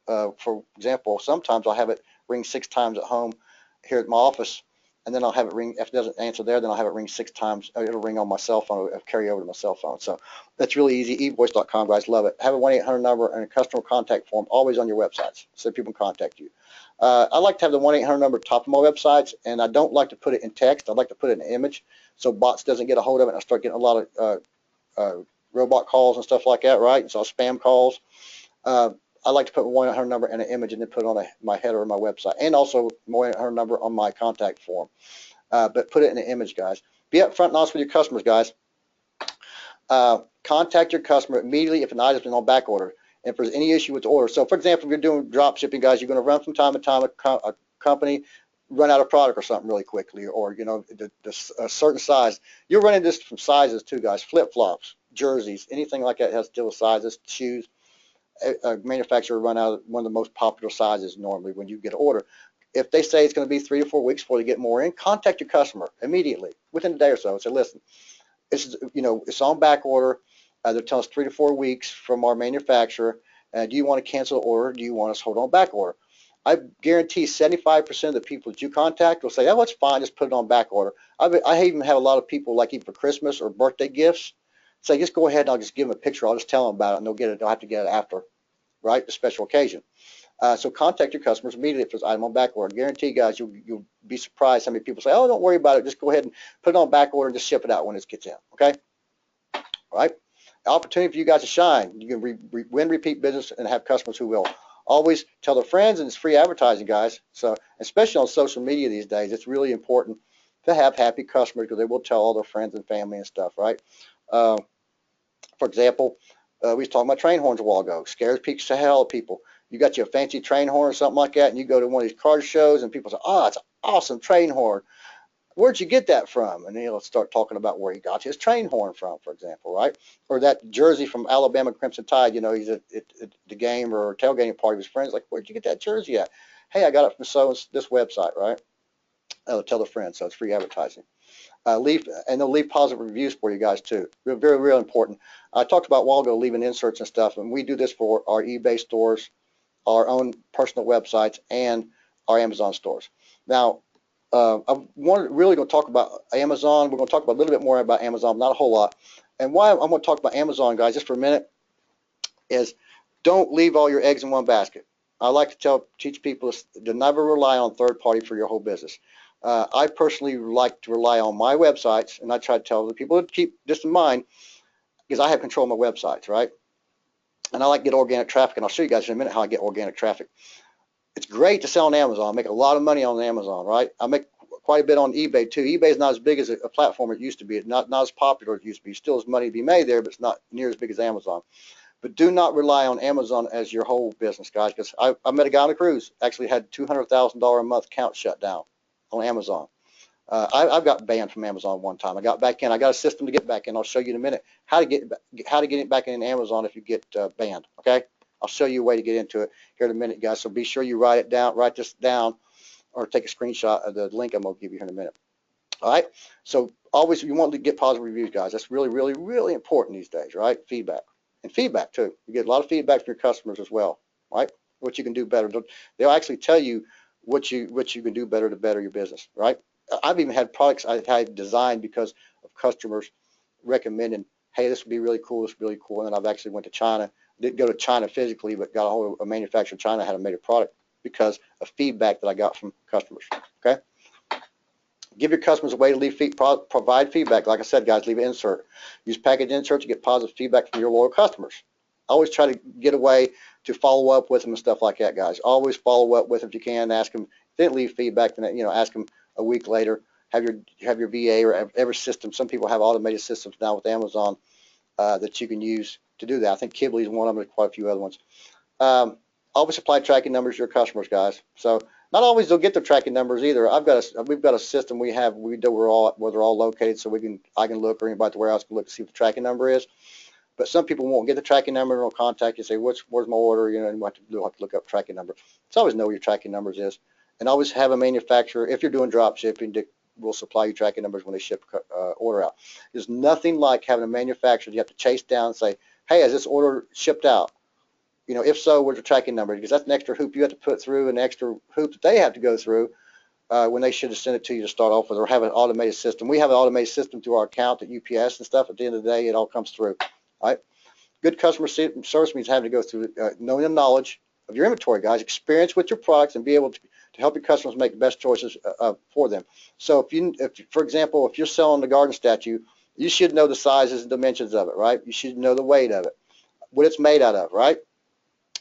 for example, sometimes I'll have it ring 6 times at home here at my office, and then I'll have it ring. If it doesn't answer there, then I'll have it ring 6 times. It'll ring on my cell phone. It'll carry over to my cell phone. So that's really easy. evoice.com, guys, love it. Have a 1-800 number and a customer contact form always on your websites so people can contact you. I like to have the 1-800 number top of my websites, and I don't like to put it in text. I like to put it in an image so bots doesn't get a hold of it and I start getting a lot of robot calls and stuff like that, right? So spam calls. I like to put a 1-800 number and an image and then put it on my header of my website, and also 1-800 number on my contact form. But put it in an image, guys. Be upfront and honest with your customers, guys. Contact your customer immediately if an item's been on back order. And if there's any issue with the order. So, for example, if you're doing drop shipping, guys, you're going to run from time to time a company run out of product or something really quickly, or a certain size. You're running this from sizes too, guys. Flip-flops, jerseys, anything like that has to deal with sizes. Shoes. A manufacturer run out of one of the most popular sizes normally when you get an order. If they say it's going to be 3 to 4 weeks before you get more in, contact your customer immediately within a day or so and say, listen, it's on back order. They're telling us 3 to 4 weeks from our manufacturer. Do you want to cancel the order? Do you want us to hold on back order? I guarantee 75% of the people that you contact will say, oh, it's fine, just put it on back order. I even have a lot of people, like even for Christmas or birthday gifts, say, just go ahead and I'll just give them a picture. I'll just tell them about it and they'll get it. They'll have to get it after, right? The special occasion. So contact your customers immediately if there's an item on back order. Guarantee, guys, you'll be surprised how many people say, oh, don't worry about it. Just go ahead and put it on back order and just ship it out when it gets in, okay? All right? Opportunity for you guys to shine. You can win repeat business and have customers who will always tell their friends, and it's free advertising, guys. So especially on social media these days, it's really important to have happy customers because they will tell all their friends and family and stuff, right? For example, we was talking about train horns a while ago. Scares the hell out of people. You got your fancy train horn or something like that, and you go to one of these car shows, and people say, oh, it's an awesome train horn. Where'd you get that from? And he'll start talking about where he got his train horn from, for example, right? Or that jersey from Alabama Crimson Tide, he's at the game or tailgating party with his friends, like, where'd you get that jersey at? Hey, I got it from this website, right? Tell a friend, so it's free advertising. And they'll leave positive reviews for you guys too. Very, real important. I talked about a while ago leaving inserts and stuff, and we do this for our eBay stores, our own personal websites, and our Amazon stores. Now, I'm really going to talk about Amazon. We're going to talk about a little bit more about Amazon, not a whole lot. And why I'm going to talk about Amazon, guys, just for a minute, is don't leave all your eggs in one basket. I like to teach people to never rely on third party for your whole business. I personally like to rely on my websites, and I try to tell the people to keep this in mind because I have control of my websites, right? And I like to get organic traffic, and I'll show you guys in a minute how I get organic traffic. It's great to sell on Amazon. I make a lot of money on Amazon, right? I make quite a bit on eBay too. eBay is not as big as a platform it used to be. It's not as popular as it used to be. Still has money to be made there, but it's not near as big as Amazon. But do not rely on Amazon as your whole business, guys, because I met a guy on a cruise, actually had $200,000 a month account shut down on Amazon. I've got banned from Amazon one time. I got back in. I got a system to get back in. I'll show you in a minute how to get it back in Amazon if you get banned, okay? I'll show you a way to get into it here in a minute, guys. So be sure you write this down, or take a screenshot of the link I'm going to give you here in a minute. All right. So always you want to get positive reviews, guys. That's really, really, really important these days, right? Feedback and feedback too. You get a lot of feedback from your customers as well, right? What you can do better. They'll actually tell you what you can do better to better your business, right? I've even had products I had designed because of customers recommending, hey, this would be really cool. This would be really cool. And then I've actually went to China. Didn't go to China physically, but got a hold of a manufacturer in China had a made a product because of feedback that I got from customers. Okay. Give your customers a way to provide feedback. Like I said, guys, leave an insert. Use package inserts to get positive feedback from your loyal customers. Always try to get a way to follow up with them and stuff like that, guys. Always follow up with them if you can. Ask them. If they didn't leave feedback, then ask them a week later. Have your VA or every system. Some people have automated systems now with Amazon that you can use to do that. I think Kibley is one of them, and quite a few other ones. Always supply tracking numbers to your customers, guys. So not always they'll get their tracking numbers either. We've got a system we know where they're all located, so I can look, or anybody at the warehouse can look to see what the tracking number is. But some people won't get the tracking number and will contact you and say, where's my order? And you have to look up tracking number. So always know where your tracking numbers is, and always have a manufacturer, if you're doing drop shipping, will supply you tracking numbers when they ship order out. There's nothing like having a manufacturer you have to chase down and say, hey, is this order shipped out? If so, where's the tracking number? Because that's an extra hoop you have to put through, an extra hoop that they have to go through when they should have sent it to you to start off with, or have an automated system. We have an automated system through our account at UPS and stuff. At the end of the day, it all comes through. All right. Good customer service means having to go through knowing the knowledge of your inventory, guys, experience with your products, and be able to help your customers make the best choices for them. So for example, if you're selling the garden statue, you should know the sizes and dimensions of it, right? You should know the weight of it, what it's made out of, right?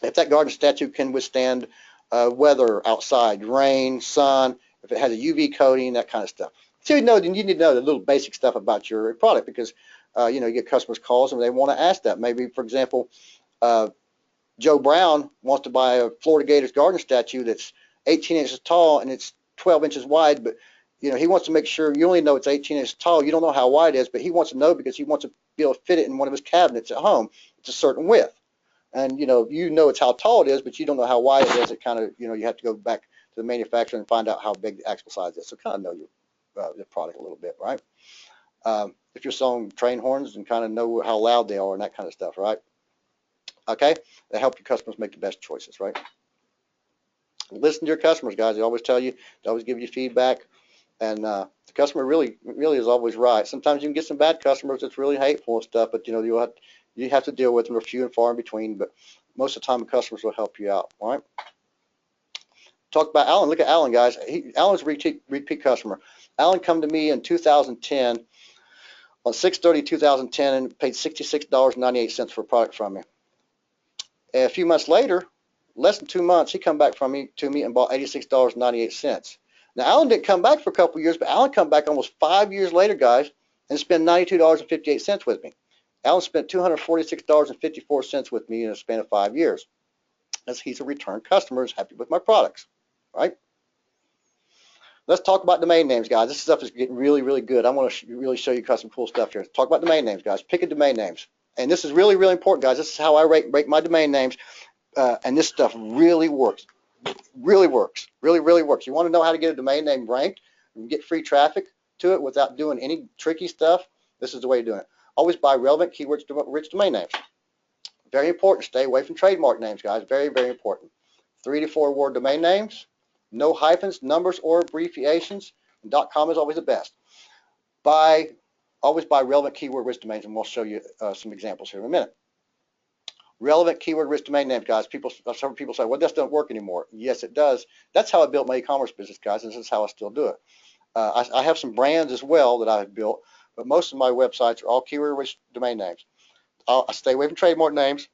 If that garden statue can withstand weather outside, rain, sun, if it has a UV coating, that kind of stuff. So you need to know the little basic stuff about your product, because you get customers calls and they want to ask that. Maybe, for example, Joe Brown wants to buy a Florida Gators garden statue that's 18 inches tall and it's 12 inches wide, but he wants to make sure you only know it's 18 inches tall. You don't know how wide it is, but he wants to know because he wants to be able to fit it in one of his cabinets at home. It's a certain width. And it's how tall it is, but you don't know how wide it is. It kind of, you have to go back to the manufacturer and find out how big the actual size is. So kind of know your product a little bit, right? If you're selling train horns, and kind of know how loud they are and that kind of stuff, right? Okay, they help your customers make the best choices, right? Listen to your customers, guys. They always tell you, they always give you feedback, and the customer really is always right. Sometimes you can get some bad customers that's really hateful and stuff, but you have to deal with them. They're few and far in between, but most of the time the customers will help you out. All right. Talk about Alan. Look at Alan, guys. Alan's a repeat customer. Alan come to me in 2010 on 6/30/2010 and paid $66.98 for a product from me. And a few months later, less than 2 months, he come back to me and bought $86.98. Now Alan didn't come back for a couple of years, but Alan come back almost 5 years later, guys, and spent $92.58 with me. Alan spent $246.54 with me in a span of 5 years. As he's a return customer, is happy with my products, right? Let's talk about domain names, guys. This stuff is getting really good. I want to really show you some cool stuff here. Let's talk about domain names, guys. Pick a domain names. And this is really important, guys. This is how I rate my domain names. And this stuff really works. Really works. Really works. You want to know how to get a domain name ranked and get free traffic to it without doing any tricky stuff? This is the way you're doing it. Always buy relevant, keywords-rich domain names. Very important. Stay away from trademark names, guys. Very important. 3 to 4 word domain names. No hyphens, numbers, or abbreviations. And .com is always the best. Always buy relevant keyword-rich domains, and we'll show you some examples here in a minute. Relevant keyword-rich domain names, guys. Some people say, well, this doesn't work anymore. Yes, it does. That's how I built my e-commerce business, guys, and this is how I still do it. I have some brands as well that I've built, but most of my websites are all keyword-rich domain names. I stay away from trademark names.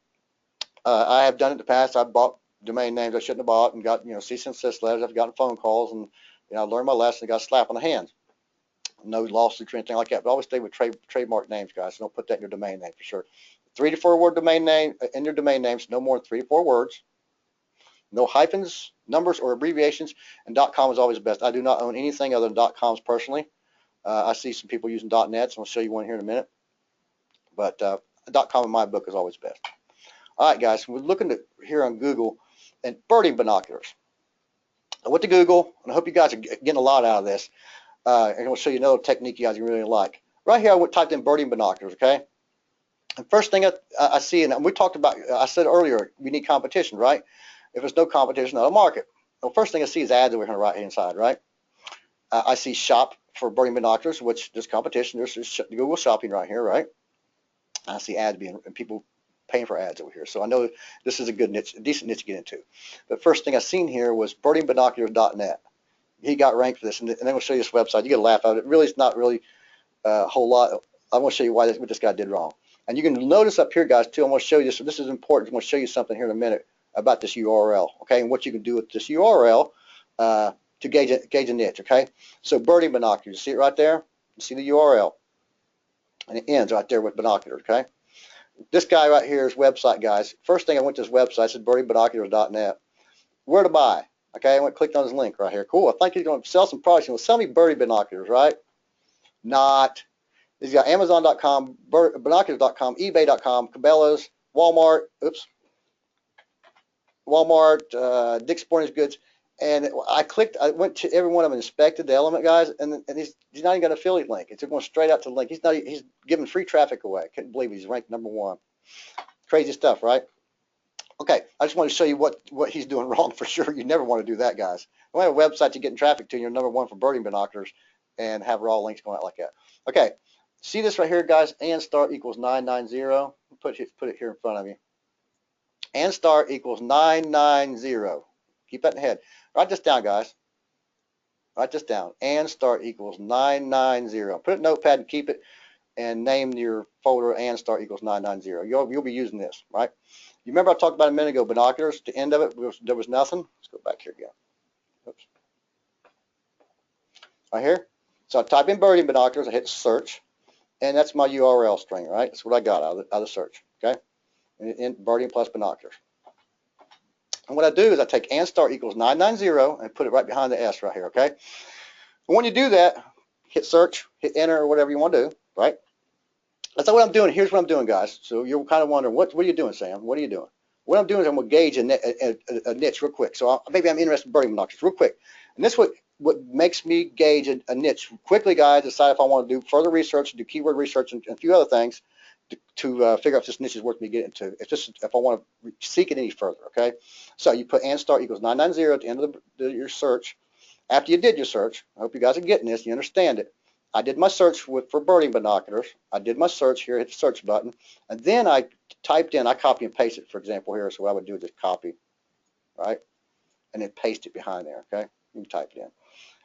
I have done it in the past. I've bought domain names I shouldn't have bought and got cease and desist letters. I've gotten phone calls, and I learned my lesson and got a slap on the hand. No lawsuits or anything like that, but always stay with trademark names, guys. Don't put that in your domain name for sure. 3 to 4 word domain name in your domain names, no more than 3 to 4 words. No hyphens, numbers, or abbreviations, and .com is always the best. I do not own anything other than .coms personally. I see some people using .nets, and I'll show you one here in a minute. But .com in my book is always best. All right, guys, we're looking here on Google and birding binoculars. I went to Google, and I hope you guys are getting a lot out of this. And I'll show you another technique you guys really like. Right here, I typed in birding binoculars, okay? And first thing I see, and we talked about, I said earlier, we need competition, right? If there's no competition, not a market. Well, first thing I see is ads over here on the right-hand side, right? I see shop for birding binoculars, which there's competition. There's Google Shopping right here, right? I see ads and people paying for ads over here. So I know this is a good niche, a decent niche to get into. But first thing I seen here was birdingbinoculars.net. He got ranked for this, and then we'll show you this website. You get a laugh out of it. Really, it's not really a whole lot. I want to show you what this guy did wrong. And you can notice up here, guys, too. I'm going to show you this. So this is important. I'm going to show you something here in a minute about this URL, okay, and what you can do with this URL to gauge a niche, okay? So birding binoculars, you see it right there? You see the URL, and it ends right there with binoculars, okay? This guy right here is website, guys. First thing I went to his website, said birdingbinoculars.net. Where to buy? Okay, I went clicked on his link right here. Cool. I think he's going to sell some products. He's going to sell me birdie binoculars, right? Not. He's got Amazon.com, binoculars.com, eBay.com, Cabela's, Walmart, Dick's Sporting Goods. And I went to every one of them and inspected the element, guys, and he's not even got an affiliate link. It's going straight out to the link. He's giving free traffic away. Couldn't believe he's ranked #1. Crazy stuff, right? Okay, I just want to show you what he's doing wrong for sure. You never want to do that, guys. You want a website to get traffic to, and you're number one for birding binoculars, and have raw links going out like that. Okay, see this right here, guys? And start equals 990. Put it here in front of you. And start equals 990. Keep that in the head. Write this down, guys. Write this down. And start equals 990. Put it in Notepad and keep it, and name your folder and start equals 990. You'll be using this, right? You remember I talked about a minute ago, binoculars, the end of it, there was nothing. Let's go back here again. Oops. Right here. So I type in birding binoculars, I hit search, and that's my URL string, right? That's what I got out of the search, okay? In birding plus binoculars. And what I do is I take and start equals 990 and put it right behind the S right here, okay? And when you do that, hit search, hit enter, or whatever you want to do, right? That's not what I'm doing. Here's what I'm doing, guys. So you're kind of wondering, what are you doing, Sam? What are you doing? What I'm doing is I'm going to gauge a niche real quick. So maybe I'm interested in birding binoculars real quick. And this is what makes me gauge a niche quickly, guys. Decide if I want to do further research, do keyword research, and a few other things to figure out if this niche is worth me getting into. If I want to seek it any further, okay? So you put and start equals 990 at the end of your search. After you did your search, I hope you guys are getting this, you understand it. I did my search for birding binoculars. I did my search here, hit the search button, and then I typed in, I copy and paste it, for example, here. So what I would do is just copy, right, and then paste it behind there, okay? You can type it in.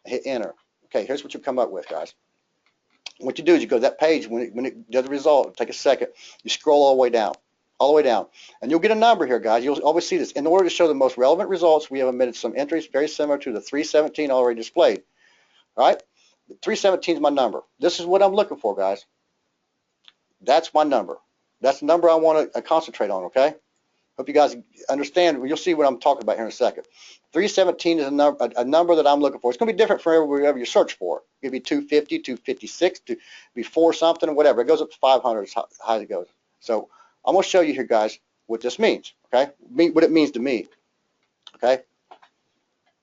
Hit enter. Okay, here's what you come up with, guys. What you do is you go to that page, when it does the result, take a second, you scroll all the way down, and you'll get a number here, guys. You'll always see this. In order to show the most relevant results, we have omitted some entries very similar to the 317 already displayed, all right? 317 is my number. This is what I'm looking for, guys. That's my number. That's the number I want to concentrate on, okay? Hope you guys understand. You'll see what I'm talking about here in a second. 317 is a number that I'm looking for. It's going to be different for whatever you search for. It could be 250, 256, to be 4 something, or whatever. It goes up to 500 as high as it goes. So I'm going to show you here, guys, what this means, okay? What it means to me, okay?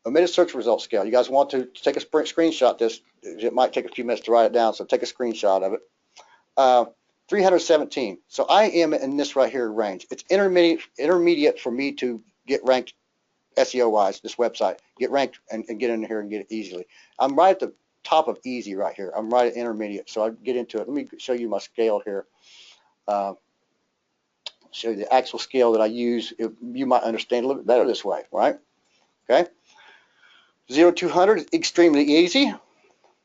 Omitted search result scale. You guys want to take a screenshot this. It might take a few minutes to write it down, so take a screenshot of it. 317. So I am in this right here range. It's intermediate for me to get ranked SEO-wise, this website. Get ranked and get in here and get it easily. I'm right at the top of easy right here. I'm right at intermediate, so I get into it. Let me show you my scale here. Show you the actual scale that I use. You might understand a little bit better this way, right? Okay. 0 to 200 is extremely easy.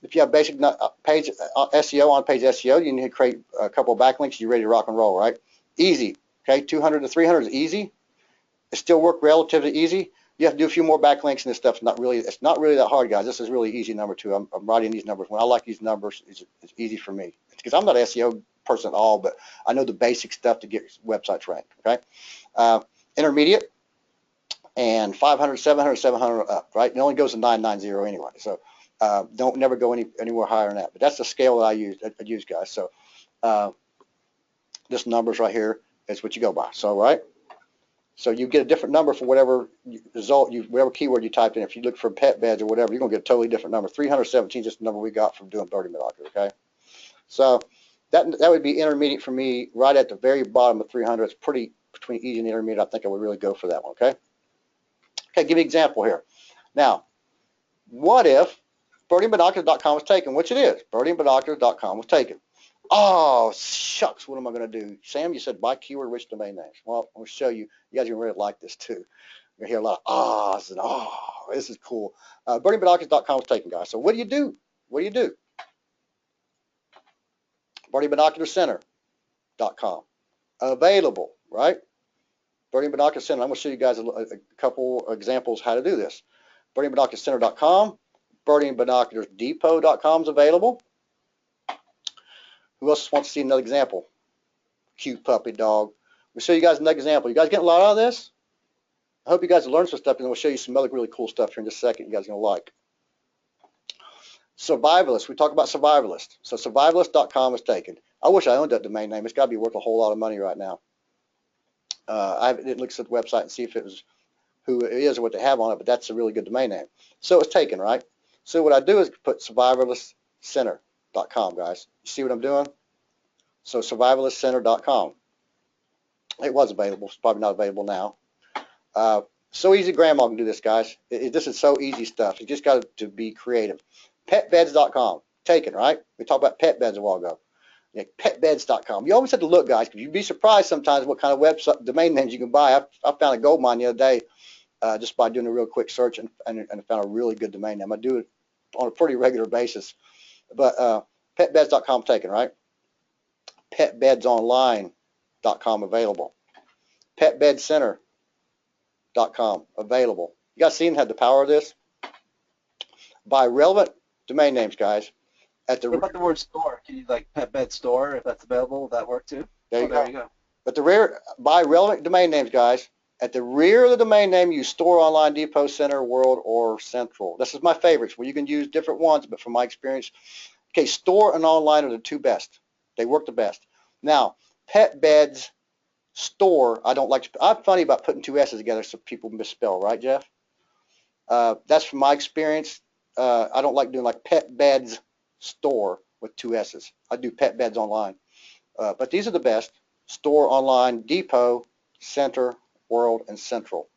If you have basic page SEO, on page SEO, you need to create a couple of backlinks. You're ready to rock and roll, right? Easy. Okay, 200 to 300 is easy. It still works relatively easy. You have to do a few more backlinks, and this stuff's not really. It's not really that hard, guys. This is really easy number 2. I'm writing these numbers. When I like these numbers, it's easy for me. It's because I'm not an SEO person at all, but I know the basic stuff to get websites ranked. Okay, intermediate. And 500, 700, 700 up, right? It only goes to 990 anyway, so don't never go anywhere higher than that. But that's the scale that I use, guys. So this numbers right here is what you go by. So so you get a different number for whatever result whatever keyword you typed in. If you look for pet beds or whatever, you're gonna get a totally different number. 317 is just the number we got from doing birding binoculars. Okay, so that would be intermediate for me, right at the very bottom of 300. It's pretty between easy and intermediate. I think I would really go for that one. Okay. Okay, give me an example here. Now, what if birdingbinoculars.com was taken, which it is. Birdingbinoculars.com was taken. Oh, shucks, what am I going to do? Sam, you said buy keyword-rich domain names. Well, I'm going to show you. You guys are going to really like this, too. You're going to hear a lot of ahs and this is cool. Birdingbinoculars.com was taken, guys. So what do you do? What do you do? Birdingbinocularcenter.com. Available, right? Birding Binocular Center. I'm going to show you guys a couple examples how to do this. Birdingbinocularcenter.com. BirdingbinocularDepot.com is available. Who else wants to see another example? Cute puppy dog. We'll show you guys another example. You guys getting a lot out of this? I hope you guys have learned some stuff, and we'll show you some other really cool stuff here in just a second you guys are going to like. Survivalist. We talk about Survivalist. So Survivalist.com is taken. I wish I owned that domain name. It's got to be worth a whole lot of money right now. I didn't look at the website and see if it was who it is or what they have on it, but that's a really good domain name. So it's taken, right? So what I do is put survivalistcenter.com, guys. You see what I'm doing? So survivalistcenter.com. It was available. It's probably not available now. So easy, grandma can do this, guys. This is so easy stuff. You just got to be creative. Petbeds.com, taken, right? We talked about pet beds a while ago. Yeah, petbeds.com. You always have to look, guys, because you'd be surprised sometimes what kind of website domain names you can buy. I found a gold mine the other day just by doing a real quick search and found a really good domain name. I do it on a pretty regular basis. But petbeds.com taken, right? Petbedsonline.com available. Petbedcenter.com available. You guys seen had the power of this? Buy relevant domain names, guys. What about the word store? Can you like pet bed store if that's available? Will that work too? There you There go. you go. But the rear, buy relevant domain names, guys. At the rear of the domain name, use store, online, depot, center, world, or central. This is my favorites. Well, you can use different ones, but from my experience, okay, store and online are the two best. They work the best. Now, pet beds, store, I don't like to, I'm funny about putting two S's together so people misspell, right, Jeff? That's from my experience. I don't like doing like pet beds store with two S's. I do pet beds online. But these are the best. Store, online, depot, center, world, and central.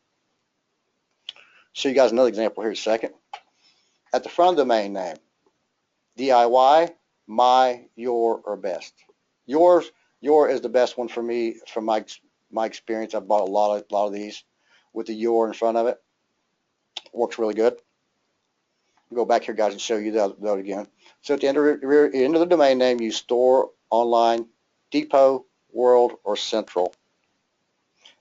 Show you guys another example here in a second. At the front of the domain name, DIY, my, your, or best. Your is the best one for me from my experience. I've bought a lot of these with the your in front of it. Works really good. I'll go back here, guys, and show you that again. So at the end of the domain name, use store, online, depot, world, or central.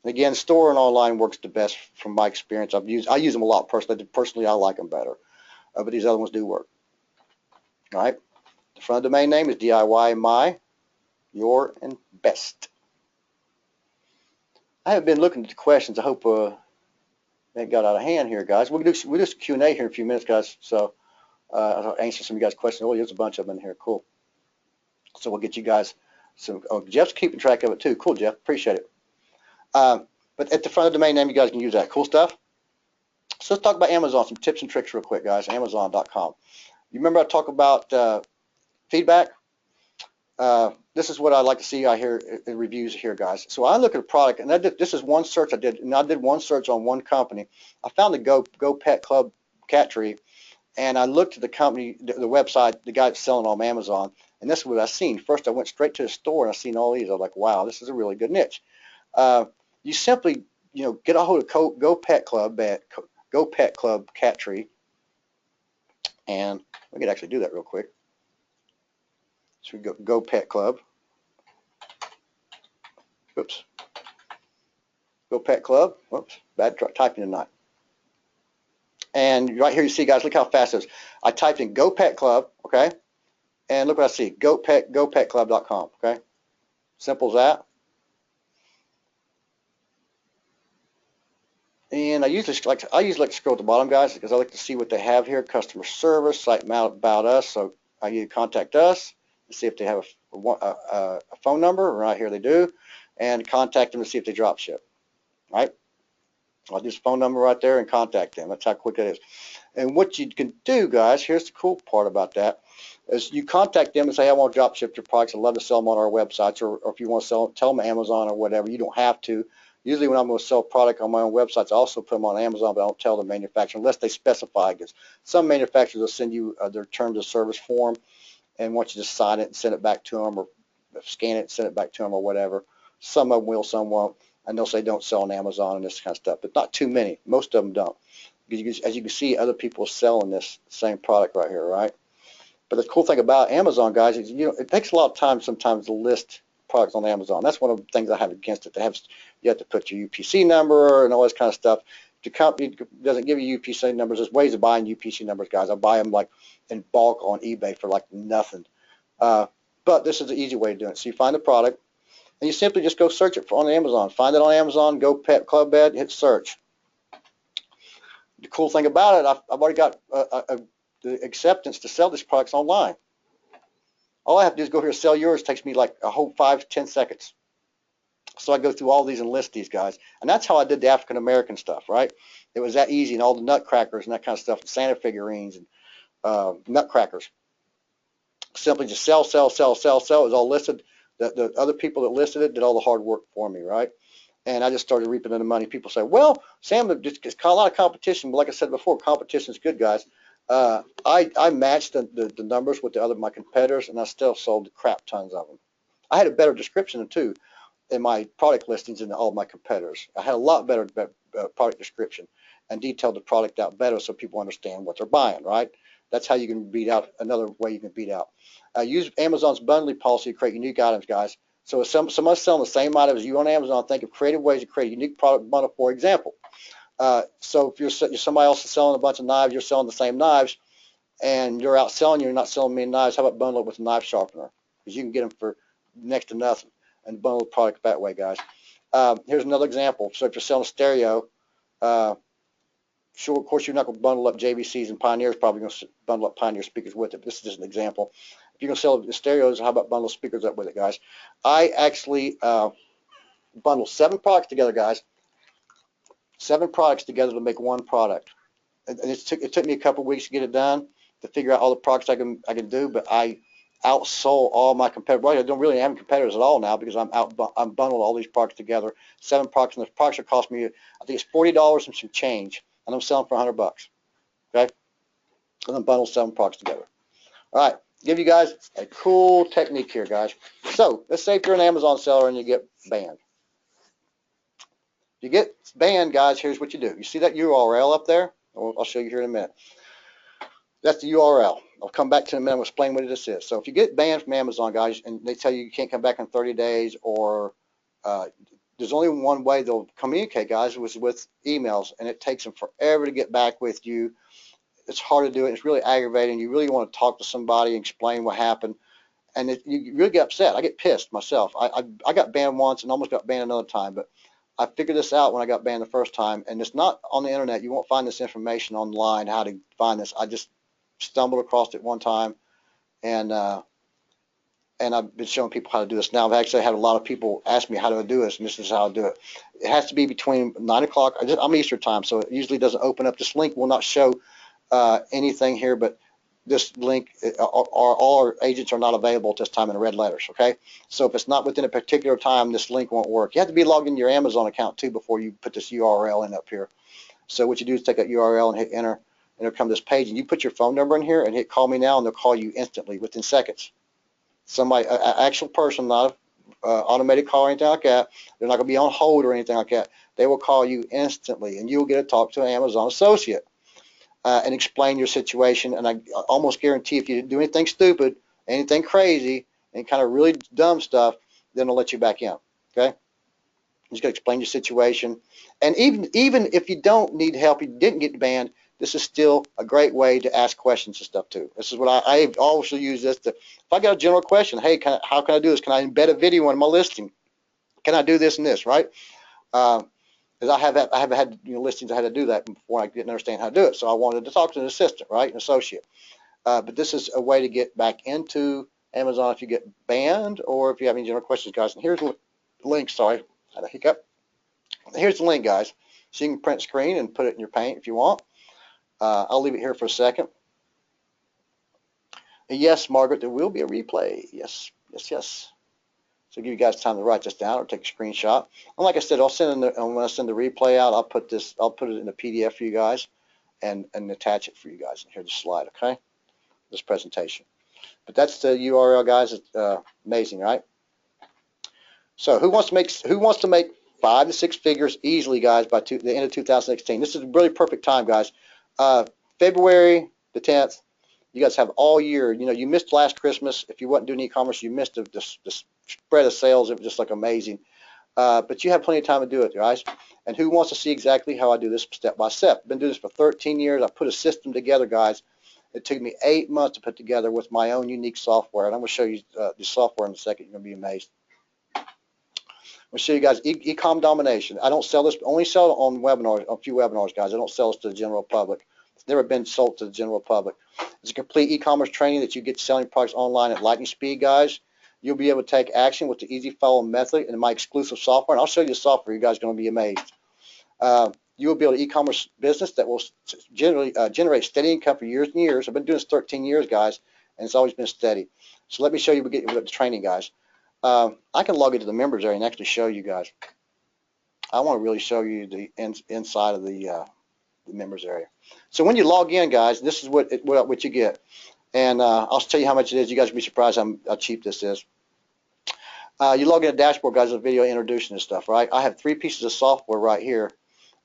And again, store and online works the best from my experience. I use them a lot personally. Personally, I like them better, but these other ones do work. All right. The front of the domain name is DIY, my, your, and best. I haven't been looking at the questions. I hope they got out of hand here, guys. We'll do Q&A here in a few minutes, guys. So I'll answer some of you guys' questions. Oh, there's a bunch of them in here. Cool. So we'll get you guys some. Oh, Jeff's keeping track of it too. Cool, Jeff. Appreciate it. But at the front of the domain name, you guys can use that. Cool stuff. So let's talk about Amazon. Some tips and tricks real quick, guys. Amazon.com. You remember I talked about feedback? This is what I like to see I hear in reviews here, guys. So I look at a product, and this is one search I did, and I did one search on one company. I found the Go Pet Club cat tree, and I looked at the company, the website, the guy that's selling on Amazon, and this is what I seen. First, I went straight to the store, and I seen all these. I was like, wow, this is a really good niche. You simply, get a hold of Go Pet Club cat tree, and we could actually do that real quick. So we go Pet Club. Oops. Go Pet Club. Whoops. Bad typing tonight. And right here you see, guys, look how fast it is. I typed in Go Pet Club, okay? And look what I see. GoPetClub.com, okay? Simple as that. And I usually like to scroll at the bottom, guys, because I like to see what they have here. Customer service, site about us. So I need to contact us and see if they have a phone number. Right here they do. And contact them to see if they drop ship. Right? I'll do this phone number right there and contact them. That's how quick it is. And what you can do, guys, here's the cool part about that, is you contact them and say, I want to drop ship your products. I'd love to sell them on our websites, or if you want to sell them, tell them Amazon or whatever. You don't have to. Usually when I'm going to sell a product on my own websites, I also put them on Amazon, but I don't tell the manufacturer unless they specify, because some manufacturers will send you their terms of service form and want you to sign it and send it back to them, or scan it and send it back to them, or whatever. Some of them will, some won't, and they'll say don't sell on Amazon and this kind of stuff, but not too many. Most of them don't. As you can see, other people selling this same product right here, right? But the cool thing about Amazon, guys, is it takes a lot of time sometimes to list products on Amazon. That's one of the things I have against it. You have to put your UPC number and all this kind of stuff. The company doesn't give you UPC numbers. There's ways of buying UPC numbers, guys. I buy them like in bulk on eBay for like nothing. But this is the easy way of doing it. So you find the product, and you simply just go search it on Amazon. Find it on Amazon, Go Pet Club Bed, hit search. The cool thing about it, I've already got the acceptance to sell these products online. All I have to do is go here and sell yours. It takes me like a whole 5 to 10 seconds. So I go through all these and list these, guys. And that's how I did the African American stuff, right? It was that easy, and all the nutcrackers and that kind of stuff, and Santa figurines and nutcrackers. Simply just sell. It was all listed. The other people that listed it did all the hard work for me, right? and I just started reaping in the money. People say, well, Sam, it's a lot of competition, but like I said before, competition is good, guys. I matched the numbers with my competitors, and I still sold crap tons of them. I had a better description too in my product listings than all my competitors. I had a lot better product description and detailed the product out better so people understand what they're buying, right? That's how you can beat out. Another way you can beat out. Use Amazon's bundling policy to create unique items, guys. So if someone's selling the same item as you on Amazon, think of creative ways to create a unique product bundle. For example, so if you're somebody else is selling a bunch of knives, you're selling the same knives, and you're outselling you, you're not selling many knives. How about bundle it with a knife sharpener? Because you can get them for next to nothing and bundle the product that way, guys. Here's another example. So if you're selling a stereo, sure, of course, you're not going to bundle up JVCs and Pioneers, probably going to bundle up Pioneer speakers with it. But this is just an example. If you're going to sell the stereos, how about bundle speakers up with it, guys? I actually bundle 7 products together, guys. 7 products together to make one product. And it took me a couple of weeks to get it done, to figure out all the products I can do, but I outsold all my competitors. Well, I don't really have competitors at all now because I'm bundled all these products together. 7 products, and the products will cost me, I think it's $40 and some change, and I'm selling for $100. Okay, and then bundle 7 products together. All right, give you guys a cool technique here, guys. So let's say if you're an Amazon seller and you get banned. If you get banned, guys, here's what you do. You see that URL up there? I'll show you here in a minute. That's the URL. I'll come back to it in a minute and explain what this is. So if you get banned from Amazon, guys, and they tell you can't come back in 30 days, or there's only one way they'll communicate, guys, was with emails, and it takes them forever to get back with you. It's hard to do it. It's really aggravating. You really want to talk to somebody and explain what happened, and you really get upset. I get pissed myself. I got banned once and almost got banned another time, but I figured this out when I got banned the first time, and it's not on the internet. You won't find this information online, how to find this. I just stumbled across it one time, and I've been showing people how to do this now. I've actually had a lot of people ask me how do I do this, and this is how I do it. It has to be between 9 o'clock. I'm Eastern time, so it usually doesn't open up. This link will not show anything here, but this link, all our agents are not available at this time in red letters, okay? So if it's not within a particular time, this link won't work. You have to be logged into your Amazon account too before you put this URL in up here. So what you do is take that URL and hit enter, and it'll come to this page, and you put your phone number in here and hit call me now, and they'll call you instantly within seconds. Somebody, an actual person, not an automated call or anything like that. They're not going to be on hold or anything like that. They will call you instantly, and you'll get to talk to an Amazon associate and explain your situation. And I almost guarantee if you do anything stupid, anything crazy, and kind of really dumb stuff, then they'll let you back in. Okay? You just got to explain your situation. And even if you don't need help, you didn't get banned, this is still a great way to ask questions and stuff too. This is what I also use this to, if I got a general question, hey, how can I do this? Can I embed a video in my listing? Can I do this and this, right? Because I have had listings I had to do that before I didn't understand how to do it. So I wanted to talk to an assistant, right, an associate. But this is a way to get back into Amazon if you get banned or if you have any general questions, guys. And here's the link. Sorry, I had a hiccup. Here's the link, guys. So you can print screen and put it in your paint if you want. I'll leave it here for a second. Yes, Margaret, there will be a replay. Yes, yes, yes. So give you guys time to write this down or take a screenshot. And like I said, when I send the replay out, I'll put it in a PDF for you guys and attach it for you guys. And here's the slide, okay? This presentation. But that's the URL, guys. It's amazing, right? So who wants to make 5 to 6 figures easily, guys, by the end of 2016? This is a really perfect time, guys. February the 10th, you guys have all year. You missed last Christmas. If you wasn't doing e-commerce, you missed the spread of sales. It was just like amazing. But you have plenty of time to do it, guys. And who wants to see exactly how I do this step by step? I've been doing this for 13 years. I put a system together, guys. It took me 8 months to put together with my own unique software. And I'm going to show you the software in a second. You're going to be amazed. I'm going to show you guys e-com domination. I don't sell this, only sell it on webinars, a few webinars, guys. I don't sell this to the general public. It's never been sold to the general public. It's a complete e-commerce training that you get selling products online at lightning speed, guys. You'll be able to take action with the easy follow method in my exclusive software. And I'll show you the software. You guys are going to be amazed. You will build an e-commerce business that will generate steady income for years and years. I've been doing this 13 years, guys, and it's always been steady. So let me show you the training, guys. I can log into the members area and actually show you guys. I want to really show you the inside of the members area. So when you log in, guys, this is what you get. And I'll tell you how much it is. You guys will be surprised how cheap this is. You log in a dashboard, guys, a video introducing this stuff, right? I have 3 pieces of software right here,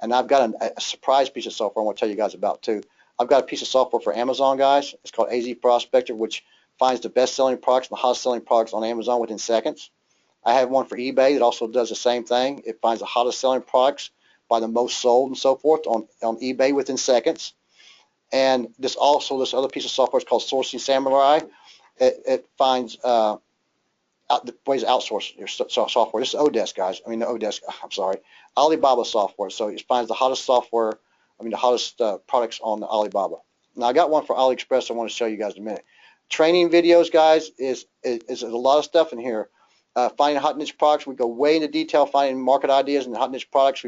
and I've got a surprise piece of software I want to tell you guys about too. I've got a piece of software for Amazon, guys. It's called AZ Prospector, which finds the best-selling products and the hottest-selling products on Amazon within seconds. I have one for eBay that also does the same thing. It finds the hottest-selling products by the most sold and so forth on eBay within seconds. And this other piece of software is called Sourcing Samurai. It finds ways to outsource your software. This is Odesk, guys. I mean, the Odesk, I'm sorry, Alibaba software. So it finds the hottest software, the hottest products on the Alibaba. Now, I got one for AliExpress I want to show you guys in a minute. Training videos, guys, is a lot of stuff in here. Finding hot niche products, we go way into detail finding market ideas and hot niche products.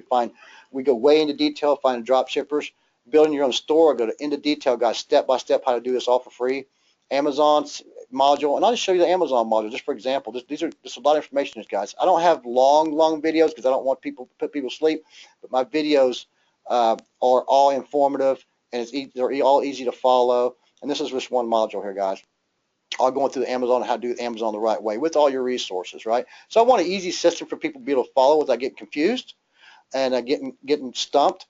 We go way into detail finding drop shippers. Building your own store, go into detail, guys, step by step how to do this all for free. Amazon's module, and I'll just show you the Amazon module just for example. These are just a lot of information, guys. I don't have long videos because I don't want people to put people to sleep, but my videos are all informative and they're all easy to follow. And this is just one module here, guys. All going through Amazon, how to do Amazon the right way with all your resources, right? So I want an easy system for people to be able to follow without getting confused and getting stumped.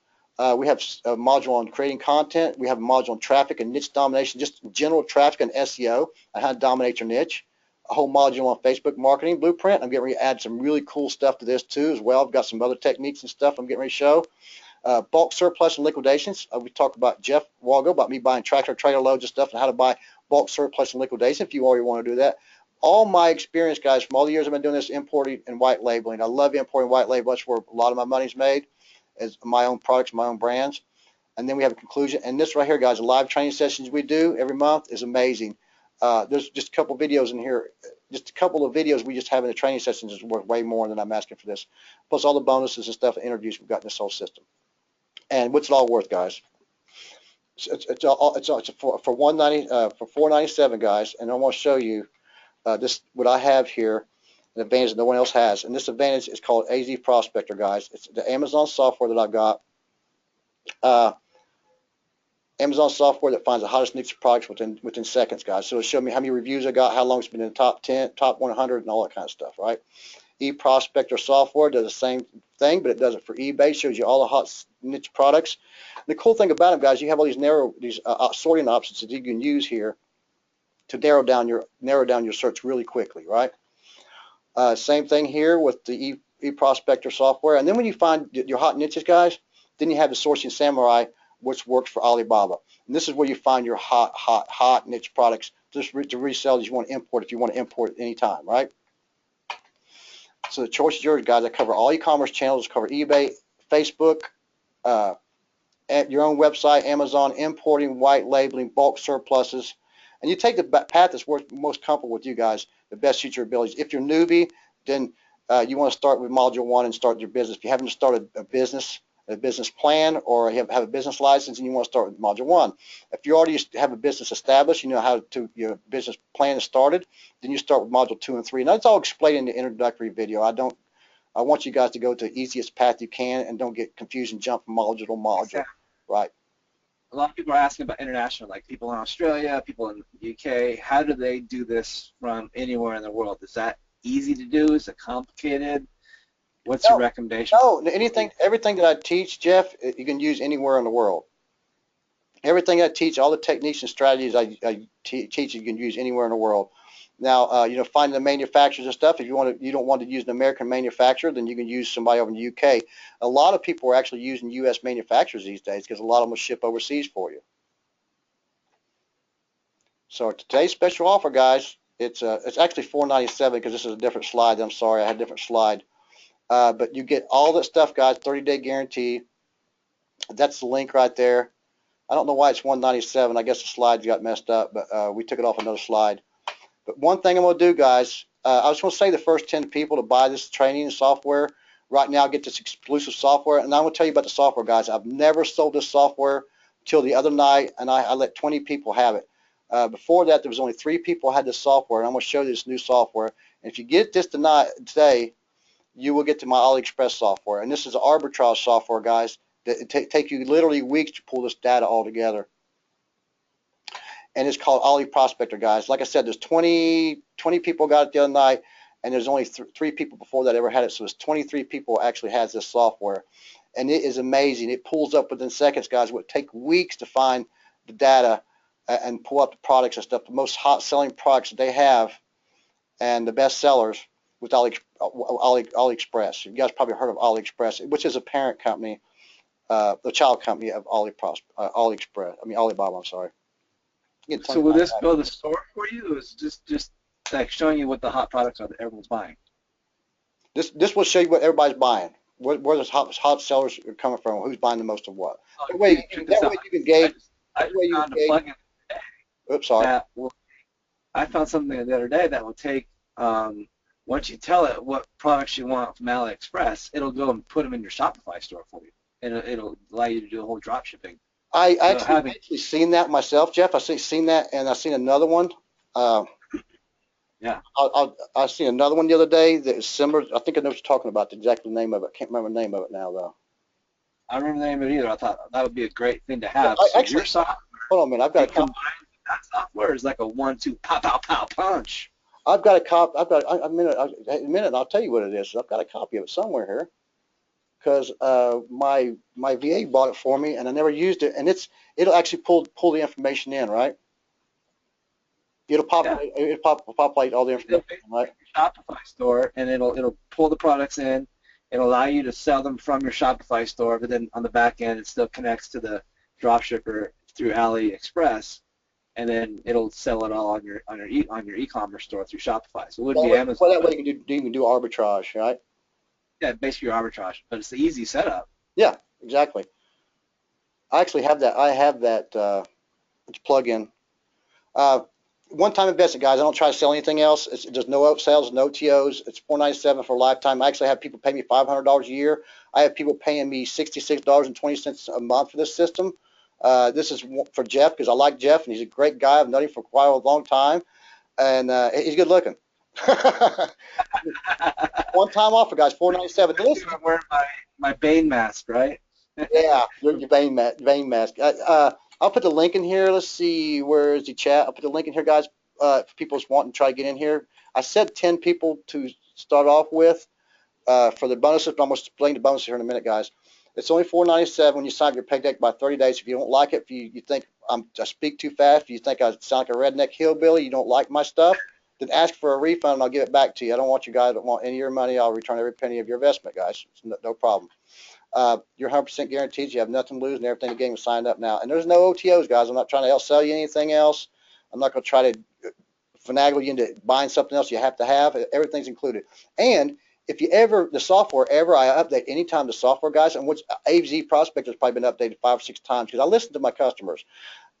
We have a module on creating content. We have a module on traffic and niche domination, just general traffic and SEO and how to dominate your niche. A whole module on Facebook marketing blueprint. I'm getting ready to add some really cool stuff to this too as well. I've got some other techniques and stuff I'm getting ready to show. Bulk surplus and liquidations. We talked about Jeff a while ago about me buying tractor trailer loads of stuff and how to buy bulk surplus and liquidation if you already want to do that. All my experience, guys, from all the years I've been doing this, importing and white labeling. I love importing white label. That's where a lot of my money's made, is my own products, my own brands. And then we have a conclusion. And this right here, guys, the live training sessions we do every month is amazing. There's just a couple videos in here. Just a couple of videos we just have in the training sessions is worth way more than I'm asking for this. Plus all the bonuses and stuff and interviews we've got in this whole system. And what's it all worth, guys? It's for $497, guys. And I want to show you this what I have here, an advantage that no one else has. And this advantage is called AZ Prospector, guys. It's the Amazon software that I've got. Amazon software that finds the hottest niche products within seconds, guys. So it'll show me how many reviews I got, how long it's been in the top 10, top 100, and all that kind of stuff, right? eProspector software does the same thing, but it does it for eBay. Shows you all the hot niche products. And the cool thing about them, guys, you have all these sorting options that you can use here to narrow down your search really quickly, right? Same thing here with the eProspector software. And then when you find your hot niches, guys, then you have the Sourcing Samurai, which works for Alibaba. And this is where you find your hot niche products just to resell as you want to import if you want to import at any time, right? So the choice is yours, guys. I cover all e-commerce channels. I cover eBay, Facebook, at your own website, Amazon, importing, white labeling, bulk surpluses. And you take the path that's most comfortable with you guys, the best suits your abilities. If you're newbie, then you want to start with Module 1 and start your business. If you haven't started a business plan, or you have a business license and you want to start with Module 1. If you already have a business established, you know how your business plan is started, then you start with Module 2 and 3. Now, it's all explained in the introductory video. I want you guys to go to the easiest path you can and don't get confused and jump from module to module, yeah. Right? A lot of people are asking about international, like people in Australia, people in the UK. How do they do this from anywhere in the world? Is that easy to do? Is it complicated? What's your recommendation? No, everything that I teach, Jeff, you can use anywhere in the world. Everything I teach, all the techniques and strategies I teach, you can use anywhere in the world. Now, finding the manufacturers and stuff. If you don't want to use an American manufacturer, then you can use somebody over in the UK. A lot of people are actually using U.S. manufacturers these days because a lot of them will ship overseas for you. So today's special offer, guys, it's actually $497 because this is a different slide. I'm sorry, I had a different slide. But you get all that stuff, guys, 30-day guarantee. That's the link right there. I don't know why it's $197. I guess the slides got messed up, but we took it off another slide. But one thing I'm going to do, guys, I was going to say the first 10 people to buy this training and software right now get this exclusive software. And I'm going to tell you about the software, guys. I've never sold this software till the other night, and I let 20 people have it. Before that, there was only 3 people who had this software, and I'm going to show you this new software. And if you get this today, you will get to my AliExpress software. And this is arbitrage software, guys, that it take you literally weeks to pull this data all together. And it's called Ali Prospector, guys. Like I said, there's 20 people got it the other night, and there's only 3 people before that ever had it. So it's 23 people actually has this software. And it is amazing. It pulls up within seconds, guys. It would take weeks to find the data and pull up the products and stuff, the most hot selling products that they have and the best sellers with AliExpress. You guys probably heard of AliExpress, which is a parent company, the child company of AliExpress. I mean, Alibaba, I'm sorry. So will this build a store for you, or is it just like showing you what the hot products are that everyone's buying? This will show you what everybody's buying, where the hot sellers are coming from, who's buying the most of what. Oh, That way check this out. you can gauge. I That way you found can a gauge. plugin Oops, sorry. that will, I found something the other day that will take, once you tell it what products you want from AliExpress, it'll go and put them in your Shopify store for you, and it'll allow you to do the whole drop shipping. I actually seen that myself, Jeff. Seen that, and I seen another one. Yeah. I seen another one the other day that is similar. I think I know what you're talking about. The exact name of it. I can't remember the name of it now, though. I don't remember the name of it either. I thought that would be a great thing to have. I So actually, your software, hold on a minute. I've got a copy. that software is like a 1-2 pow pow pow punch. I've got a copy. I've got a minute. I'll tell you what it is. I've got a copy of it somewhere here because my VA bought it for me, and I never used it. And it'll actually pull the information in, right? It'll populate all the information, right? Shopify store, and it'll pull the products in. It'll allow you to sell them from your Shopify store, but then on the back end, it still connects to the dropshipper through AliExpress, and then it'll sell it all on your e-commerce store through Shopify. So it wouldn't be Amazon. Well, that way you can do arbitrage, right? Yeah, basically arbitrage, but it's the easy setup. Yeah, exactly. I actually have that. I have that plugin. One-time investment, guys. I don't try to sell anything else. There's no upsells, no TOs. It's $497 for a lifetime. I actually have people pay me $500 a year. I have people paying me $66.20 a month for this system. This is for Jeff because I like Jeff and he's a great guy. I've known him for quite a long time, and he's good looking. One-time offer, guys. $497. I'm wearing my Bane mask, right? Yeah, your Bane mask. I'll put the link in here. Let's see, where is the chat? I'll put the link in here, guys, for people who want to try to get in here. I said 10 people to start off with for the bonuses, but I'm going to explain the bonuses here in a minute, guys. It's only $497 when you sign up your pay deck by 30 days. If you don't like it, if you think I speak too fast, if you think I sound like a redneck hillbilly, you don't like my stuff, then ask for a refund and I'll give it back to you. I don't want you guys that want any of your money. I'll return every penny of your investment, guys. It's no problem. You're 100% guaranteed. You have nothing to lose and everything. The game is signed up now. And there's no OTOs, guys. I'm not trying to sell you anything else. I'm not going to try to finagle you into buying something else you have to have. Everything's included. And if you ever, the software ever, I update anytime the software, guys, and which AZ Prospector has probably been updated 5 or 6 times because I listen to my customers.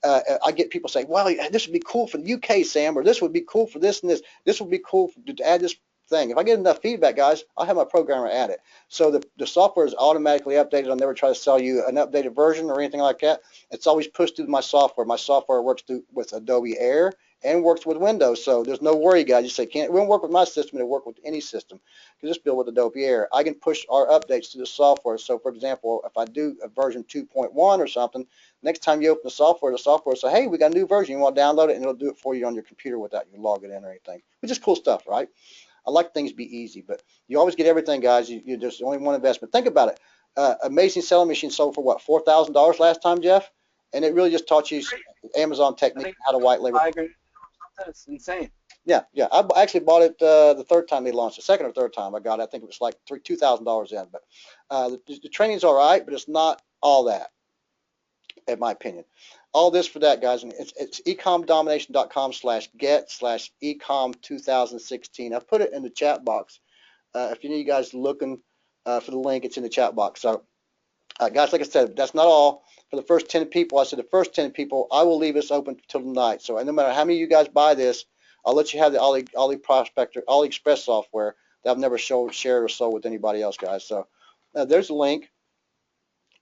I get people saying, well, this would be cool for the UK, Sam, or this would be cool for this and this. This would be cool to add this thing. If I get enough feedback, guys, I'll have my programmer add it. So the software is automatically updated. I'll never try to sell you an updated version or anything like that. It's always pushed through my software. My software works with Adobe Air and works with Windows. So there's no worry, guys. You say, it won't work with my system. It'll work with any system. You just build with Adobe Air. I can push our updates to the software. So, for example, if I do a version 2.1 or something, next time you open the software will say, hey, we got a new version. You want to download it, and it'll do it for you on your computer without you log it in or anything, which is cool stuff, right? I like things to be easy, but you always get everything, guys. There's only one investment. Think about it. Amazing Selling Machine sold for what, $4,000 last time, Jeff? And it really just taught you Amazon technique, how to white label. That's insane. Yeah. I actually bought it the third time they launched, the second or third time I got it. I think it was like $2,000 in. But the training's all right, but it's not all that, in my opinion. All this for that, guys. And it's ecomdomination.com/get/ecom2016. I put it in the chat box. If you need guys looking for the link, it's in the chat box. So, guys, like I said, that's not all. For the first 10 people, I said the first 10 people, I will leave this open till tonight. So, no matter how many of you guys buy this, I'll let you have the Ali Prospector, AliExpress software that I've never shared or sold with anybody else, guys. So, there's a link.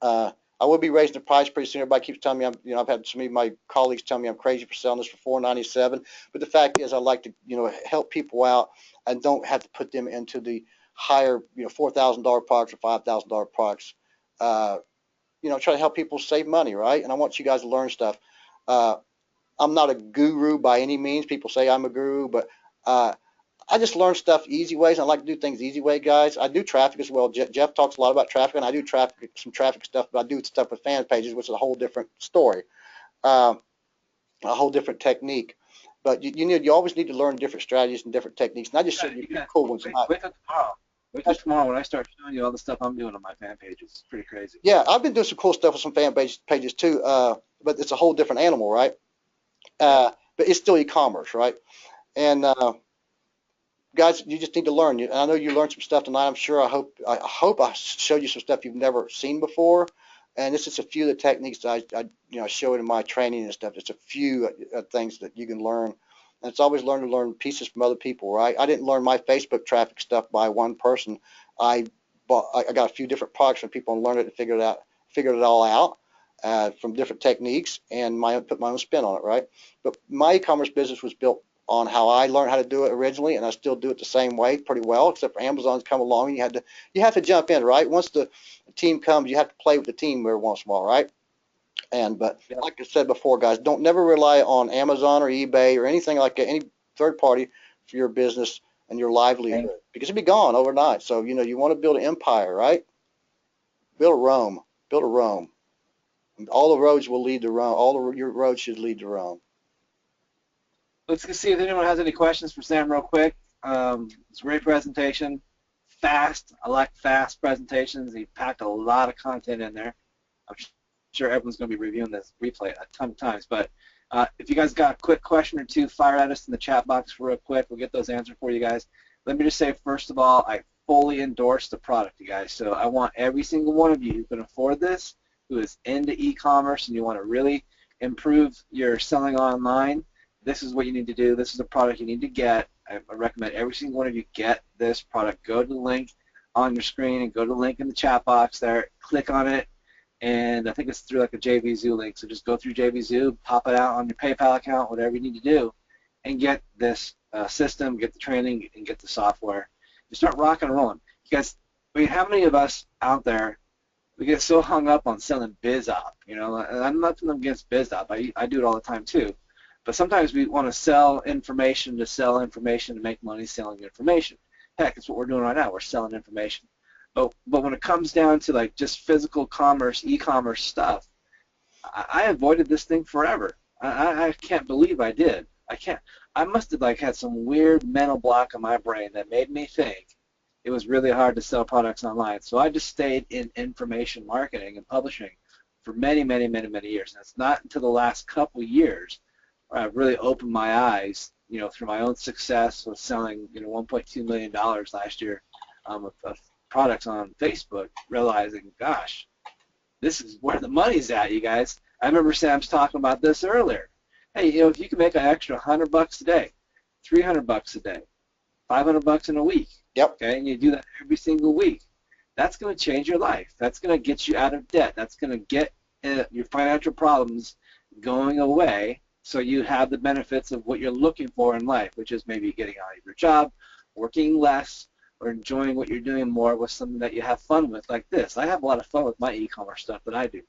I will be raising the price pretty soon. Everybody keeps telling me I've had some of my colleagues tell me I'm crazy for selling this for $497. But the fact is, I like to, help people out and don't have to put them into the higher, $4,000 products or $5,000 products. Try to help people save money, right? And I want you guys to learn stuff. I'm not a guru by any means. People say I'm a guru, but I just learn stuff easy ways. I like to do things easy way, guys. I do traffic as well. Jeff talks a lot about traffic, and I do some traffic stuff, but I do stuff with fan pages, which is a whole different story, a whole different technique. But you always need to learn different strategies and different techniques. And I just showed you cool ones. Wait till tomorrow. Wait till tomorrow when I start showing you all the stuff I'm doing on my fan pages. It's pretty crazy. Yeah, I've been doing some cool stuff with some fan pages too, but it's a whole different animal, right? But it's still e-commerce, right? And guys, you just need to learn. I know you learned some stuff tonight. I'm sure. I hope I showed you some stuff you've never seen before. And this is a few of the techniques that I show in my training and stuff. It's a few things that you can learn. And it's always learn pieces from other people, right? I didn't learn my Facebook traffic stuff by one person. I got a few different products from people and learned it and figured it all out from different techniques and put my own spin on it, right? But my e-commerce business was built on how I learned how to do it originally, and I still do it the same way pretty well, except for Amazon's come along and you have to jump in, right? Once the team comes, you have to play with the team every once in a while, right? But like I said before, guys, don't never rely on Amazon or eBay or anything like that, any third party for your business and your livelihood, because it'll be gone overnight. So you want to build an empire, right? Build a Rome. Build a Rome. All the roads will lead to Rome. Your roads should lead to Rome. Let's see if anyone has any questions for Sam real quick. It's a great presentation. Fast. I like fast presentations. He packed a lot of content in there. I'm sure everyone's going to be reviewing this replay a ton of times. But if you guys got a quick question or two, fire at us in the chat box real quick. We'll get those answered for you guys. Let me just say, first of all, I fully endorse the product, you guys. So I want every single one of you who can afford this, who is into e-commerce and you want to really improve your selling online, this is what you need to do. This is the product you need to get. I recommend every single one of you get this product. Go to the link on your screen and go to the link in the chat box there. Click on it, and I think it's through like a JVZoo link. So just go through JVZoo, pop it out on your PayPal account, whatever you need to do, and get this system, get the training, and get the software. You start rocking and rolling. You guys, how many of us out there, we get so hung up on selling BizOp? And I'm nothing against BizOp. I do it all the time too. But sometimes we want to sell information to make money selling information. Heck, it's what we're doing right now. We're selling information. But when it comes down to like just physical commerce, e-commerce stuff, I avoided this thing forever. I can't believe I did. I must have had some weird mental block in my brain that made me think it was really hard to sell products online. So I just stayed in information marketing and publishing for many, many, many, many years. And it's not until the last couple years really opened my eyes, through my own success with selling, $1.2 million last year of products on Facebook, realizing, gosh, this is where the money's at, you guys. I remember Sam's talking about this earlier. Hey, if you can make an extra $100 a day, $300 a day, $500 in a week, yep, okay, and you do that every single week, that's going to change your life. That's going to get you out of debt. That's going to get your financial problems going away, so you have the benefits of what you're looking for in life, which is maybe getting out of your job, working less, or enjoying what you're doing more with something that you have fun with, like this. I have a lot of fun with my e-commerce stuff that I do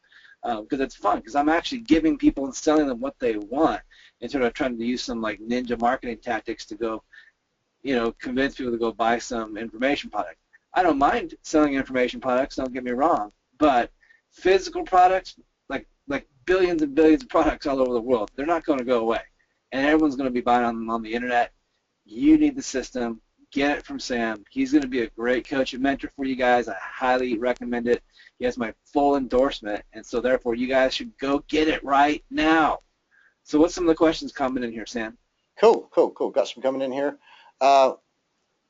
because it's fun, because I'm actually giving people and selling them what they want instead of trying to use some ninja marketing tactics to go, convince people to go buy some information product. I don't mind selling information products, don't get me wrong, but physical products, like billions and billions of products all over the world, they're not going to go away, and everyone's going to be buying them on the internet. You need the system. Get it from Sam. He's going to be a great coach and mentor for you guys. I highly recommend it. He has my full endorsement, and so therefore you guys should go get it right now. So what's some of the questions coming in here, Sam? Cool. Got some coming in here. How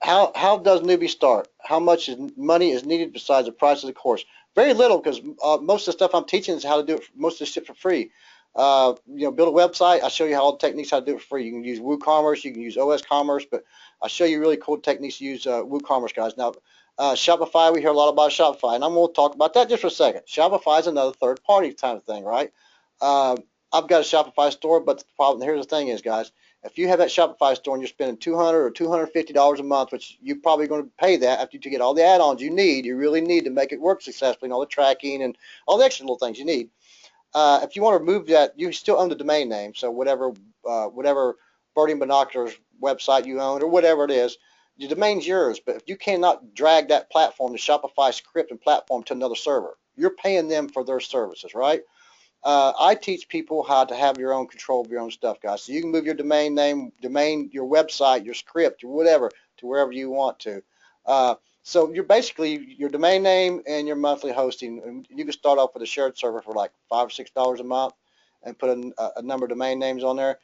does newbie start? How much money is needed besides the price of the course? Very little, because most of the stuff I'm teaching is how to do it. Most of this shit for free. Build a website. I show you all the techniques how to do it for free. You can use WooCommerce. You can use OS Commerce, but I show you really cool techniques to use WooCommerce, guys. Now, Shopify. We hear a lot about Shopify, and I'm going to talk about that just for a second. Shopify is another third-party kind of thing, right? I've got a Shopify store, but here's the thing is, guys, If you have that Shopify store and you're spending $200 or $250 a month, which you're probably going to pay that after you get all the add-ons you really need to make it work successfully, and all the tracking and all the extra little things you need. If you want to remove that, you still own the domain name. So whatever Birding Binoculars website you own or whatever it is, the domain's yours. But if you cannot drag that platform, the Shopify script and platform, to another server, you're paying them for their services, right? I teach people how to have your own control of your own stuff, guys. So you can move your domain name, your website, your script, or whatever to wherever you want to. So you're basically your domain name and your monthly hosting. And you can start off with a shared server for like $5 or $6 a month and put a number of domain names on there.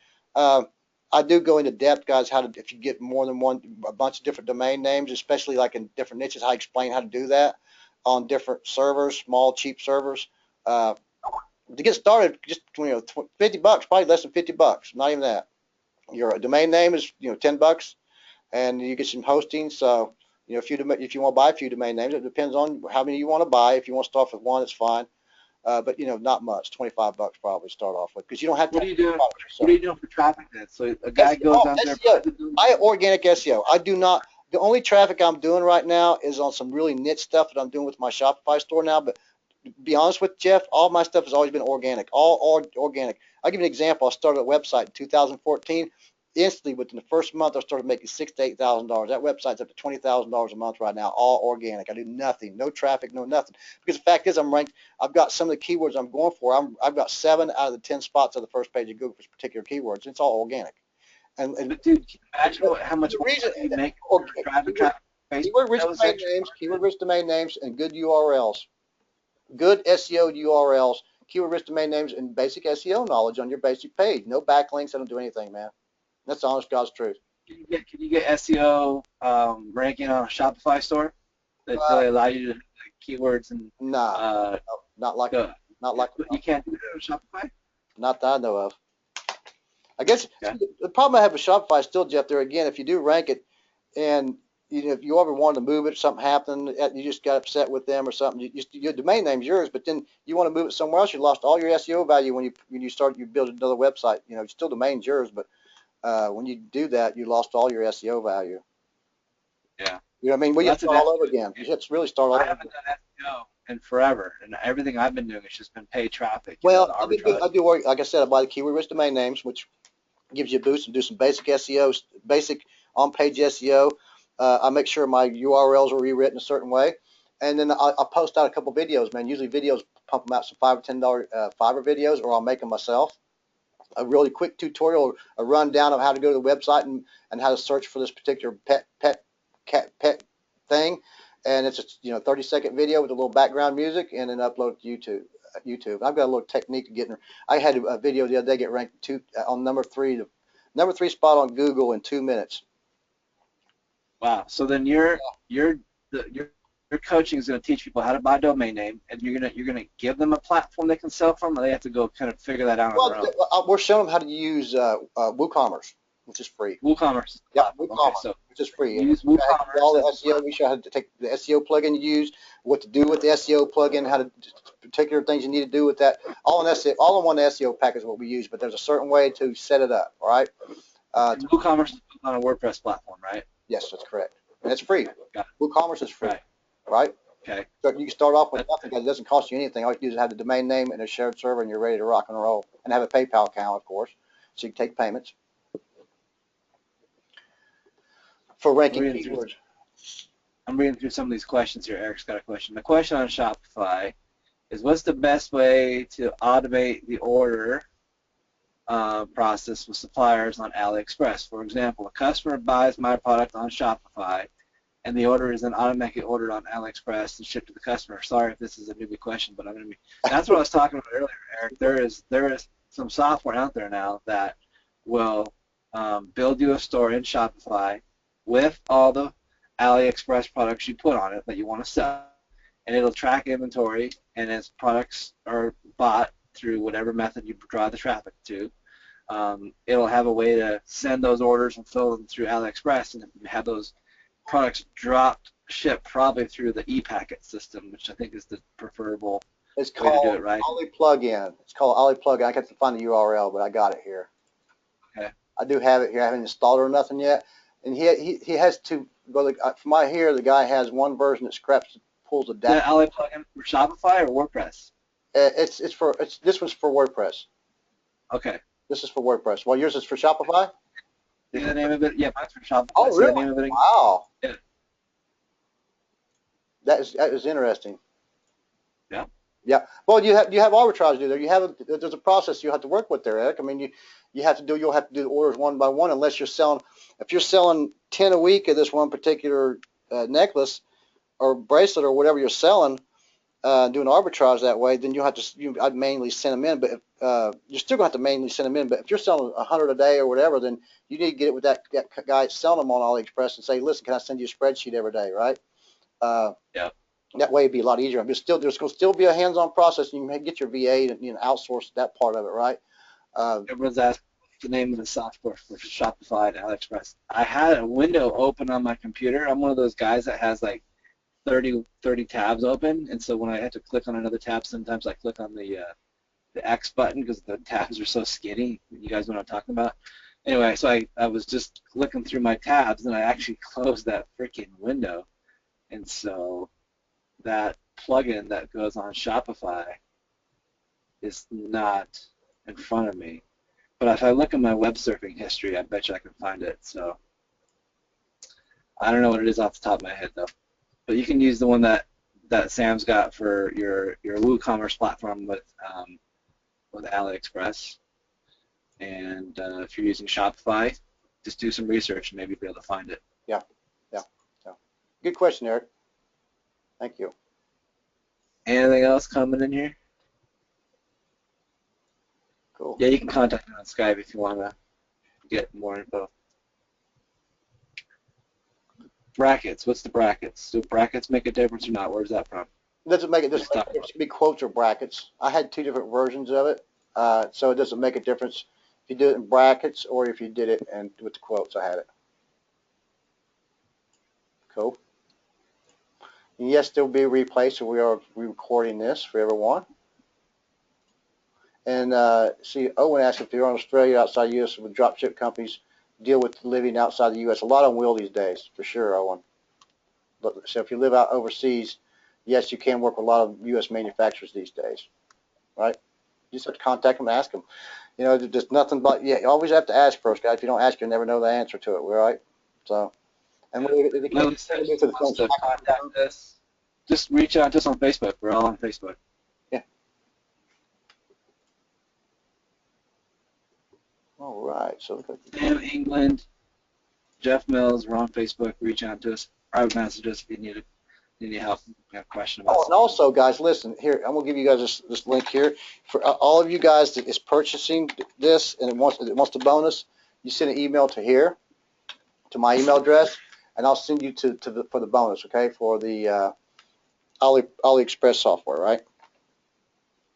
I do go into depth, guys, if you get more than a bunch of different domain names, especially like in different niches, I explain how to do that on different servers, small, cheap servers. To get started, just 50 bucks, probably less than 50 bucks, not even that. Your domain name is 10 bucks, and you get some hosting. So if you want to buy a few domain names, it depends on how many you want to buy. If you want to start with one, it's fine. But not much, 25 bucks probably start off with, because you don't have to. What are you doing? What are you doing for traffic then? So a guy goes out there. SEO. I have organic SEO. I do not. The only traffic I'm doing right now is on some really niche stuff that I'm doing with my Shopify store now. But to be honest with Jeff, all my stuff has always been organic. All organic. I'll give you an example. I started a website in 2014. Instantly, within the first month, I started making $6,000 to $8,000. That website's up to $20,000 a month right now, all organic. I do nothing, no traffic, no nothing. Because the fact is, I'm ranked. I've got some of the keywords I'm going for. I've got 7 out of the 10 spots on the first page of Google for particular keywords. It's all organic. And but dude, imagine how much the reason you make traffic. Keyword-rich domain names, and good URLs. Good SEO URLs, keyword-rich domain names, and basic SEO knowledge on your basic page. No backlinks. I don't do anything, man. That's the honest God's truth. Can you get SEO ranking on a Shopify store that really allow you to do keywords and no, not like you can't do that on Shopify? Not that I know of. I guess the problem I have with Shopify is still, Jeff, there again, if you do rank it and if you ever wanted to move it, something happened, you just got upset with them or something, your domain name's yours, but then you want to move it somewhere else, you lost all your SEO value when you build another website. Still domain's yours, but when you do that, you lost all your SEO value. Yeah. You know what I mean? We have to start all over again. You have to really start all over again. I haven't done SEO in forever, and everything I've been doing has just been paid traffic. Well, I do work, like I said, I buy the keyword-rich domain names, which gives you a boost and do some basic SEO, basic on-page SEO. I make sure my URLs are rewritten a certain way, and then I post out a couple videos, man. Usually videos, pump them out some $5 or $10 Fiverr videos, or I'll make them myself. A really quick tutorial, a rundown of how to go to the website and how to search for this particular pet thing, and it's a 30-second video with a little background music, and then upload it to YouTube. I've got a little technique to getting. I had a video the other day get ranked on number 3 spot on Google in 2 minutes. Wow. So then your coaching is going to teach people how to buy a domain name, and you're gonna give them a platform they can sell from, or they have to go kind of figure that out on their own. We're showing them how to use WooCommerce, which is free. WooCommerce. Yeah, WooCommerce, which is free. Use WooCommerce. All the SEO. We show how to take the SEO plugin you use, what to do with the SEO plugin, how to particular things you need to do with that. All in one SEO package is what we use, but there's a certain way to set it up. All right. WooCommerce is on a WordPress platform, right? Yes, that's correct, and it's free. Got it. WooCommerce is free. Right? Okay. So you can start off with nothing because it doesn't cost you anything. All you do is have the domain name and a shared server, and you're ready to rock and roll. And have a PayPal account, of course, so you can take payments for ranking keywords. I'm reading through some of these questions here. Eric's got a question. The question on Shopify is, what's the best way to automate the order process with suppliers on AliExpress? For example, a customer buys my product on Shopify, and the order is then automatically ordered on AliExpress and shipped to the customer. Sorry if this is a newbie question, but that's what I was talking about earlier, Eric. There is some software out there now that will build you a store in Shopify with all the AliExpress products you put on it that you want to sell, and it'll track inventory, and as products are bought through whatever method you drive the traffic to, it'll have a way to send those orders and fill them through AliExpress, and have those products shipped probably through the e-packet system, which I think is the preferable way to do it, right? Ali Plugin. It's called Ali Plugin. I got to find the URL, but I got it here. Okay. I do have it here. I haven't installed it or nothing yet. And he has two. Well, from my here, the guy has one version that pulls the data. The Ally plugin for Shopify or WordPress? This one's for WordPress. Okay. This is for WordPress. Well, yours is for Shopify? See the name of it? Yeah, mine's for Shopify. Oh, See really? the name of it again? Wow. Yeah. That is interesting. Yeah. Yeah. Well, you have arbitrage to do there. There's a process you have to work with there, Eric. I mean, you'll have to do the orders one by one unless you're selling. If you're selling 10 a week of this one particular necklace or bracelet or whatever you're selling, doing arbitrage that way, then I'd manually send them in. But you're still going to have to manually send them in. But if you're selling 100 a day or whatever, then you need to get it with that guy selling them on AliExpress and say, listen, can I send you a spreadsheet every day, right? Yeah. That way it'd be a lot easier. There's going to still be a hands-on process. You can get your VA and outsource that part of it, right? Everyone's asking the name of the software for Shopify and AliExpress. I had a window open on my computer. I'm one of those guys that has like 30 tabs open, and so when I have to click on another tab, sometimes I click on the X button because the tabs are so skinny. You guys know what I'm talking about? Anyway, so I was just clicking through my tabs, and I actually closed that freaking window. And so that plugin that goes on Shopify is not in front of me. But if I look at my web surfing history, I bet you I can find it. So I don't know what it is off the top of my head, though. But you can use the one that Sam's got for your WooCommerce platform with AliExpress. And if you're using Shopify, just do some research and maybe be able to find it. Yeah. Good question, Eric. Thank you. Anything else coming in here? Cool. Yeah, you can contact me on Skype if you want to get more info. Brackets. What's the brackets? Do brackets make a difference or not? Where's that from? Doesn't make it. It should be quotes or brackets. I had two different versions of it, so it doesn't make a difference if you do it in brackets or if you did it and with the quotes. I had it. Cool. And yes, there will be a replay, so we are recording this for everyone. And see, Owen asked if you're in Australia, outside the U.S., with dropship companies deal with living outside the U.S. A lot of them will these days, for sure, Owen. But, so if you live out overseas, yes, you can work with a lot of U.S. manufacturers these days, right? You just have to contact them and ask them. You know, there's nothing but, you always have to ask first, guys. If you don't ask, you'll never know the answer to it, right? So, and they can't to contact us, just reach out to us on Facebook. We're all on Facebook. Yeah. All right. So Sam England, Jeff Mills, we're on Facebook. Reach out to us. Private message us if you need any help, have a question about and also, guys, listen here. I'm gonna give you guys this link here for all of you guys that is purchasing this and it wants the bonus. You send an email to here, to my email address, and I'll send you for the bonus. Okay, for the AliExpress software, right?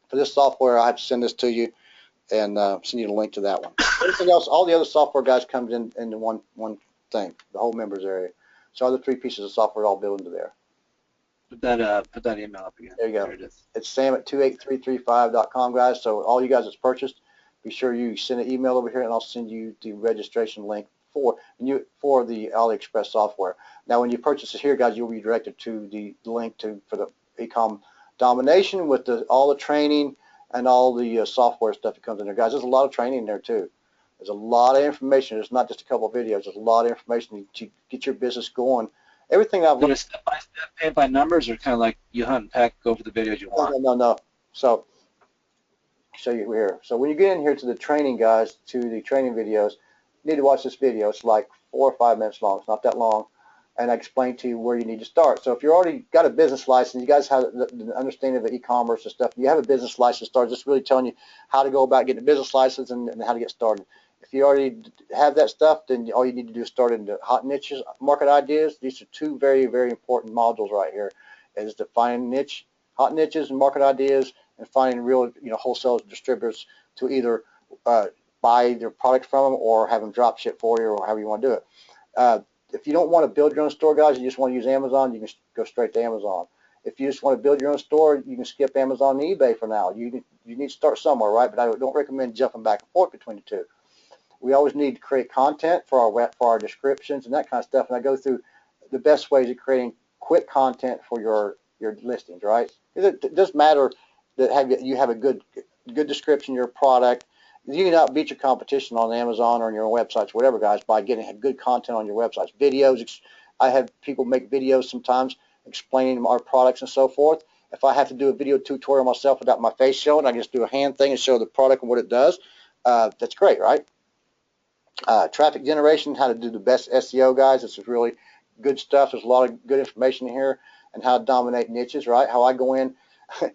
For this software, I have to send this to you and send you the link to that one. Everything else, all the other software guys comes into one thing, the whole members area. So other three pieces of software all built into there. Put that email up again. There you go. There it is. It's sam@28335.com, guys. So all you guys that's purchased, be sure you send an email over here, and I'll send you the registration link for the AliExpress software. Now, when you purchase it here, guys, you'll be directed to the link for the eCom domination with all the training and all the software stuff that comes in there, guys. There's a lot of training in there too. There's a lot of information. It's not just a couple of videos. There's a lot of information to get your business going. Everything I've learned. Step by step, paint by numbers, or kind of like you hunt and peck, go for the videos you want? No. So, show you here. So when you get in here to the training, guys, to the training videos, you need to watch this video. It's like 4 or 5 minutes long. It's not that long. And I explain to you where you need to start. So if you already got a business license, you guys have the understanding of the e-commerce and stuff, you have a business license started, just really telling you how to go about getting a business license and how to get started. If you already have that stuff, then all you need to do is start into hot niches, market ideas. These are two very, very important modules right here, is to find hot niches and market ideas, and finding real, wholesale distributors to either buy their product from them or have them drop ship for you, or however you want to do it. If you don't want to build your own store, guys, you just want to use Amazon, you can go straight to Amazon. If you just want to build your own store, you can skip Amazon and eBay for now. You need to start somewhere, right? But I don't recommend jumping back and forth between the two. We always need to create content for our descriptions and that kind of stuff. And I go through the best ways of creating quick content for your listings, right? It doesn't matter that you have a good description of your product. You can outbeat your competition on Amazon or on your own websites, whatever, guys, by getting good content on your websites. Videos. I have people make videos sometimes explaining our products and so forth. If I have to do a video tutorial myself without my face showing, I just do a hand thing and show the product and what it does. That's great, right? Traffic generation, how to do the best SEO, guys. This is really good stuff. There's a lot of good information here and how to dominate niches, right? How I go in.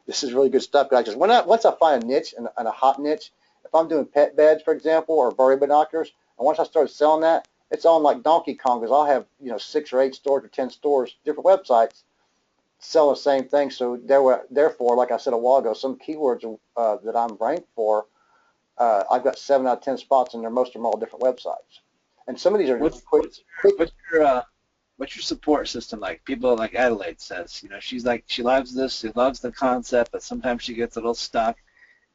This is really good stuff, guys. Because once I find a niche and a hot niche, if I'm doing pet beds, for example, or bird binoculars, and once I start selling that, it's on like Donkey Kong, because I'll have 6 or 8 stores or 10 stores, different websites, sell the same thing. So therefore, like I said a while ago, some keywords that I'm ranked for, I've got 7 out of 10 spots, and most of them are all different websites. And some of these are What's quick. what's your support system like? People like Adelaide says, she's like she loves this, she loves the concept, but sometimes she gets a little stuck,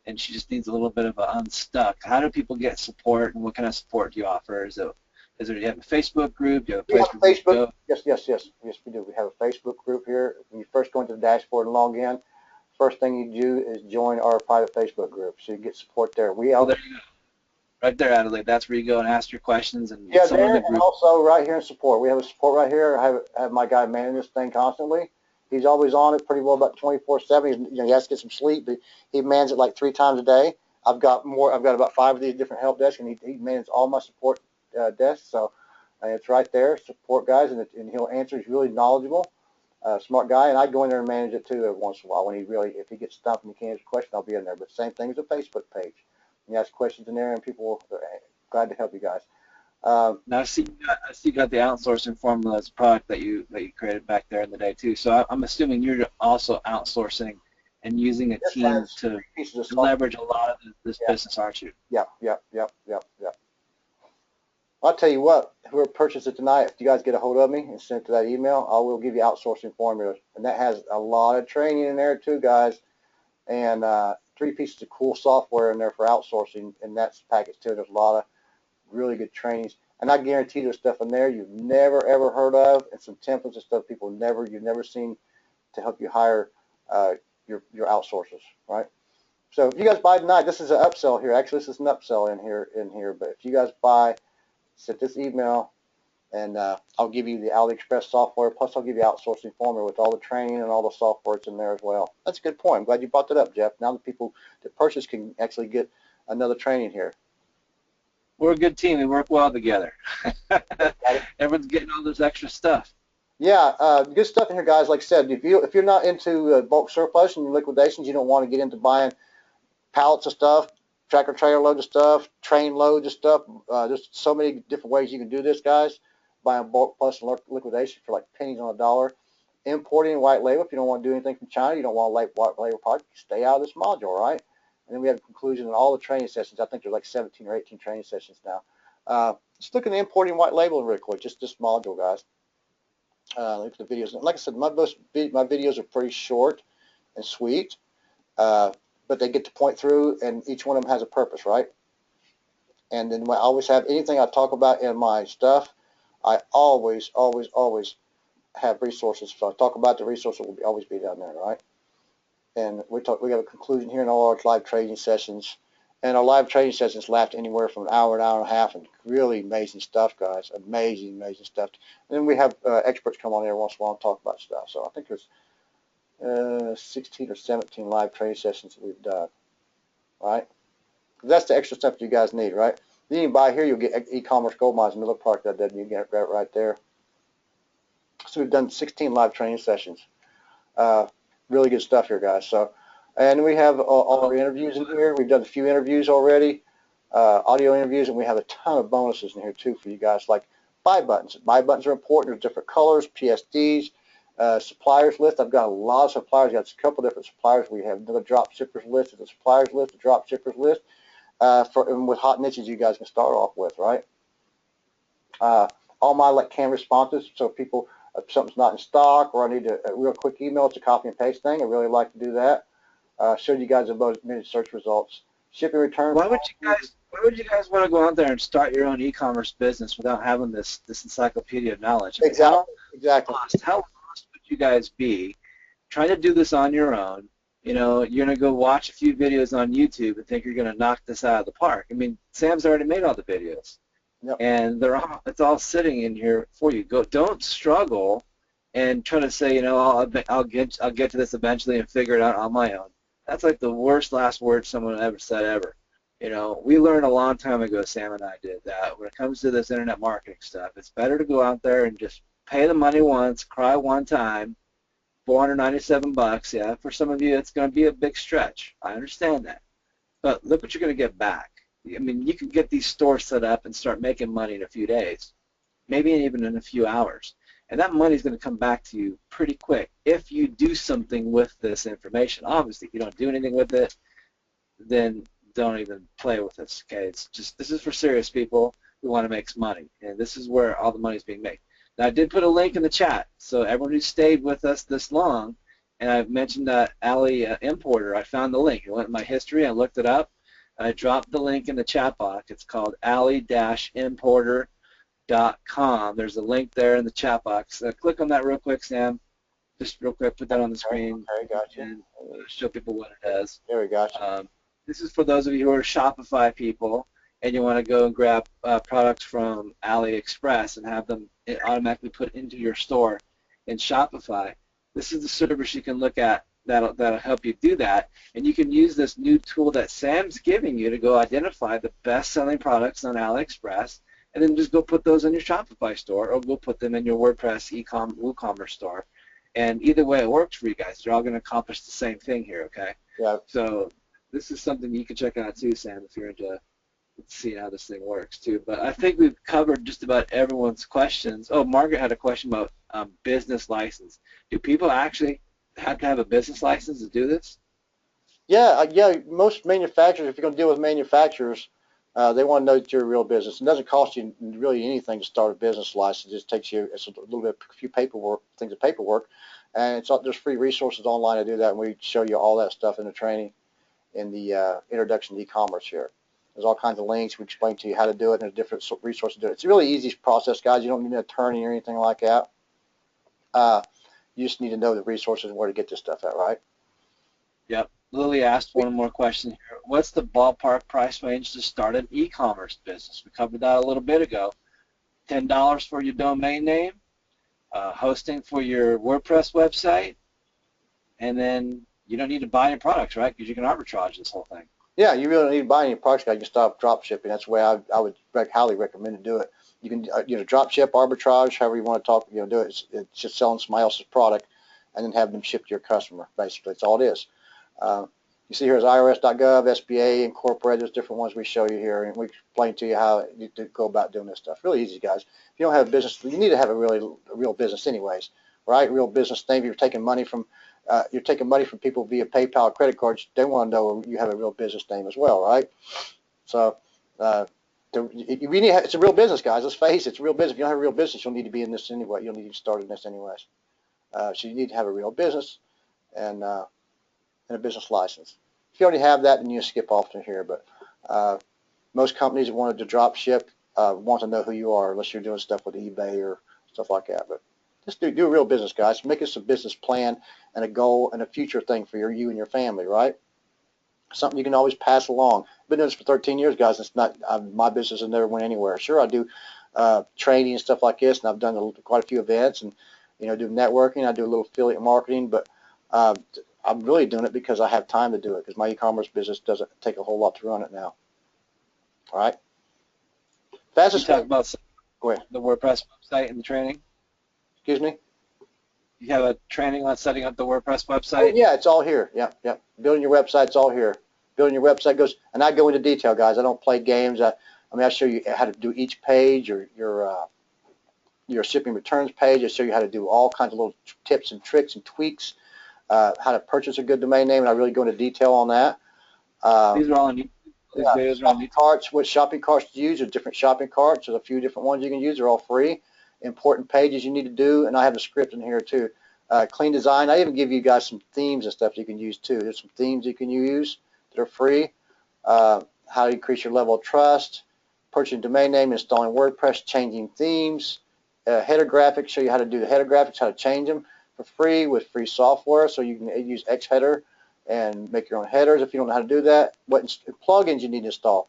and she just needs a little bit of an unstuck. How do people get support, and what kind of support do you offer? Do you have a Facebook group? Do you have a We place have a where people Facebook. go? Yes, we do. We have a Facebook group here. When you first go into the dashboard and log in, first thing you do is join our private Facebook group, so you get support there. Well, there you go. Right there, Adelaide. That's where you go and ask your questions, and Yeah, someone in there, the and group. also right here in support. We have a support right here. I have my guy managing this thing constantly. He's always on it pretty well about 24/7. He has to get some sleep, but he mans it like 3 times a day. I've got about 5 of these different help desks, and he manages all my support desks. So it's right there, support guys, and he'll answer. He's really knowledgeable, smart guy, and I go in there and manage it too every once in a while. If he gets stumped and he can't answer a question, I'll be in there. But same thing as a Facebook page. You ask questions in there, and people are glad to help you guys. Now I see you got the outsourcing formula as a product that you created back there in the day too. So I'm assuming you're also outsourcing and using a This team has to 3 pieces of software. leverage a lot of this Yeah, business, aren't you? yeah. I'll tell you what, whoever purchases it tonight, if you guys get a hold of me and send it to that email, I will give you outsourcing formulas. And that has a lot of training in there too, guys. And 3 pieces of cool software in there for outsourcing, and that's packaged too. There's a lot of really good trainings. And I guarantee there's stuff in there you've never ever heard of, and some templates and stuff you've never seen to help you hire your outsourcers, right? So if you guys buy tonight, this is an upsell here. Actually, this is an upsell in here. But if you guys buy, send this email, and I'll give you the AliExpress software. Plus, I'll give you outsourcing formula with all the training and all the software that's in there as well. That's a good point. I'm glad you brought that up, Jeff. Now the people that purchase can actually get another training here. We're a good team. We work well together. Everyone's getting all this extra stuff. Yeah, good stuff in here, guys. Like I said, if you're not into bulk surplus and liquidations, you don't want to get into buying pallets of stuff, tractor trailer loads of stuff, train loads of stuff. There's so many different ways you can do this, guys. Buying bulk plus and liquidation for like pennies on a dollar. Importing white label. If you don't want to do anything from China, you don't want a white label product, stay out of this module, right? And then we have a conclusion on all the training sessions. I think there's like 17 or 18 training sessions now. Let's look at the importing white label real quick, just this module, guys. Look at the videos. Like I said, my videos are pretty short and sweet, but they get the point through, and each one of them has a purpose, right? And then I always have anything I talk about in my stuff, I always have resources. So I talk about the resources will always be down there, right? And we have a conclusion here in all our live trading sessions. And our live trading sessions last anywhere from an hour and a half, and really amazing stuff, guys. Amazing stuff. And then we have experts come on there once in a while and talk about stuff. So I think there's 16 or 17 live trading sessions that we've done, right? That's the extra stuff you guys need, right? Then you can buy here, you'll get eCommerce Gold Mines, another product that did, you get it right there. So we've done 16 live training sessions. Really good stuff here, guys. So, and we have all our interviews in here. We've done a few interviews already, audio interviews, and we have a ton of bonuses in here too for you guys, like buy buttons. Buy buttons are important. There's different colors, PSDs, suppliers list. I've got a lot of suppliers. Got a couple different suppliers. We have another drop shippers list, the suppliers list, the drop shippers list, and with hot niches you guys can start off with, right? All my like canned responses, so people, if something's not in stock or I need a real quick email, it's a copy and paste thing. I really like to do that. Showed you guys about minute search results shipping return policies. Why would you guys want to go out there and start your own e-commerce business without having this encyclopedia of knowledge? I mean, Exactly, exactly. how lost would you guys be trying to do this on your own? You know, you're gonna go watch a few videos on YouTube and think you're gonna knock this out of the park. I mean, Sam's already made all the videos, Yep. and it's all sitting in here for you. Don't struggle and try to say, you know, I'll get to this eventually and figure it out on my own. That's like the worst last word someone ever said ever. You know, we learned a long time ago, Sam and I did that. When it comes to this internet marketing stuff, it's better to go out there and just pay the money once, cry one time, $497. Yeah, for some of you, it's going to be a big stretch. I understand that. But look what you're going to get back. I mean, you can get these stores set up and start making money in a few days, maybe even in a few hours. And that money is going to come back to you pretty quick if you do something with this information. Obviously, if you don't do anything with it, then don't even play with this. Okay, it's just, this is for serious people who want to make money, and this is where all the money is being made. Now, I did put a link in the chat, so everyone who stayed with us this long, and I've mentioned Ali Importer, I found the link. I went in my history, I looked it up, and I dropped the link in the chat box. It's called ali-importer.com. There's a link there in the chat box. Click on that real quick, Sam. Just real quick, put that on the screen. Okay, gotcha. And show people what it does. There we go. This is for those of you who are Shopify people and you want to go and grab products from AliExpress and have them automatically put into your store in Shopify. This is the service you can look at that'll help you do that, and you can use this new tool that Sam's giving you to go identify the best-selling products on AliExpress, and then just go put those in your Shopify store, or go put them in your WordPress WooCommerce store. And either way it works for you guys. They're all going to accomplish the same thing here, okay? Yeah. So this is something you can check out too, Sam, if you're into seeing how this thing works too. But I think we've covered just about everyone's questions. Oh, Margaret had a question about business license. Do people actually have to have a business license to do this? Yeah, yeah. Most manufacturers, if you're going to deal with manufacturers, they want to know that you're a real business. It doesn't cost you really anything to start a business license. It just takes you a little bit, a few things of paperwork, and there's free resources online to do that, and we show you all that stuff in the training, in the introduction to e-commerce here. There's all kinds of links. We explain to you how to do it, and there's different resources to do it. It's a really easy process, guys. You don't need an attorney or anything like that. You just need to know the resources and where to get this stuff at, right? Yep. Lily asked one more question here. What's the ballpark price range to start an e-commerce business? We covered that a little bit ago. $10 for your domain name, hosting for your WordPress website, and then you don't need to buy any products, right? Because you can arbitrage this whole thing. Yeah, you really don't need to buy any products, guys. You can stop drop shipping. That's the way I would highly recommend to do it. You can drop ship, arbitrage, however you want to do it. It's just selling somebody else's product and then having them shipped to your customer. Basically, that's all it is. You see here is irs.gov, SBA, Incorporated. There's different ones we show you here, and we explain to you how you to go about doing this stuff. Really easy, guys. If you don't have a business, you need to have a real business anyways, right? Real business name. You're taking money from people via PayPal or credit cards. They want to know you have a real business name as well, right? So it's a real business, guys. Let's face it, it's a real business. If you don't have a real business, you'll need to be in this anyway. You'll need to start in this anyways. So you need to have a real business and a business license. If you already have that, then you skip off to here. But most companies that wanted to drop ship want to know who you are, unless you're doing stuff with eBay or stuff like that. But just do a real business, guys. Make us a business plan and a goal and a future thing for you and your family, right? Something you can always pass along. I've been doing this for 13 years, guys. It's not my business has never went anywhere. Sure, I do training and stuff like this, and I've done quite a few events and do networking. I do a little affiliate marketing, but I'm really doing it because I have time to do it because my e-commerce business doesn't take a whole lot to run it now. All right. Fastest. You talk about Go ahead. the WordPress website and the training. Excuse me? You have a training on setting up the WordPress website? Oh, yeah, it's all here. Yeah. Building your website, it's all here. Building your website goes, and I go into detail, guys. I don't play games. I show you how to do each page, or your shipping returns page. I show you how to do all kinds of little tips and tricks and tweaks, how to purchase a good domain name, and I really go into detail on that. These are all on YouTube. These videos are on YouTube. Carts, what shopping carts to use? There's different shopping carts. There's a few different ones you can use. They're all free. Important pages you need to do, and I have a script in here too. Clean design. I even give you guys some themes and stuff you can use too. There's some themes you can use that are free. how to increase your level of trust, purchasing domain name, installing WordPress, changing themes, header graphics, show you how to do the header graphics, how to change them for free with free software, so you can use Xheader and make your own headers if you don't know how to do that. What plugins you need to install.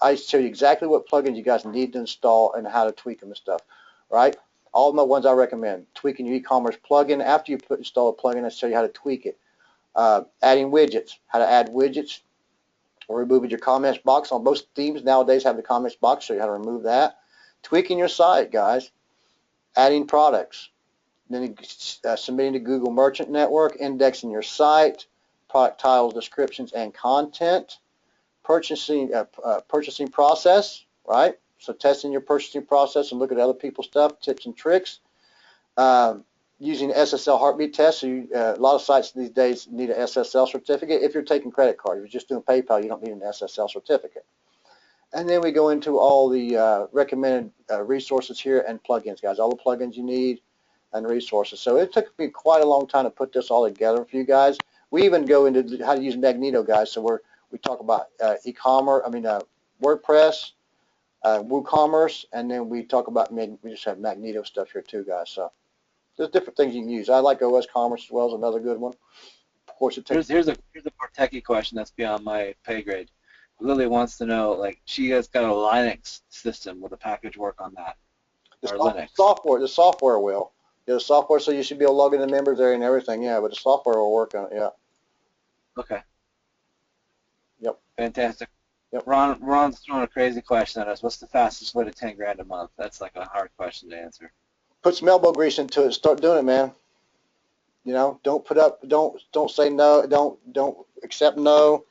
I show you exactly what plugins you guys need to install and how to tweak them and stuff, right? All of the ones I recommend. Tweaking your e-commerce plugin. After you install a plugin, I show you how to tweak it. Adding widgets, how to add widgets, or removing your comments box. On most themes nowadays have the comments box, show you how to remove that. Tweaking your site, guys. Adding products. Then submitting to Google Merchant Network, indexing your site, product titles, descriptions, and content. Purchasing process, right? So testing your purchasing process and look at other people's stuff, tips and tricks. Using SSL heartbeat test. So a lot of sites these days need an SSL certificate. If you're taking credit card, if you're just doing PayPal, you don't need an SSL certificate. And then we go into all the recommended resources here and plugins, guys. All the plugins you need and resources. So it took me quite a long time to put this all together for you guys. We even go into how to use Magneto, guys. So we talk about e-commerce, WordPress, WooCommerce, and then we talk about, we just have Magneto stuff here too, guys. So there's different things you can use. I like OS Commerce as well as another good one. Of course, it takes. Here's a more techie question that's beyond my pay grade. Lily wants to know, like, she has got a Linux system. Will the package work on that? Or Linux? The software will. Yeah, the software, so you should be able to log in the members area and everything. Yeah, but the software will work on it. Yeah. Okay. Yep. Fantastic. Yep. Ron's throwing a crazy question at us. What's the fastest way to 10 grand a month? That's like a hard question to answer. Put some elbow grease into it. Start doing it, man. You know, don't put up. Don't say no. Don't accept no,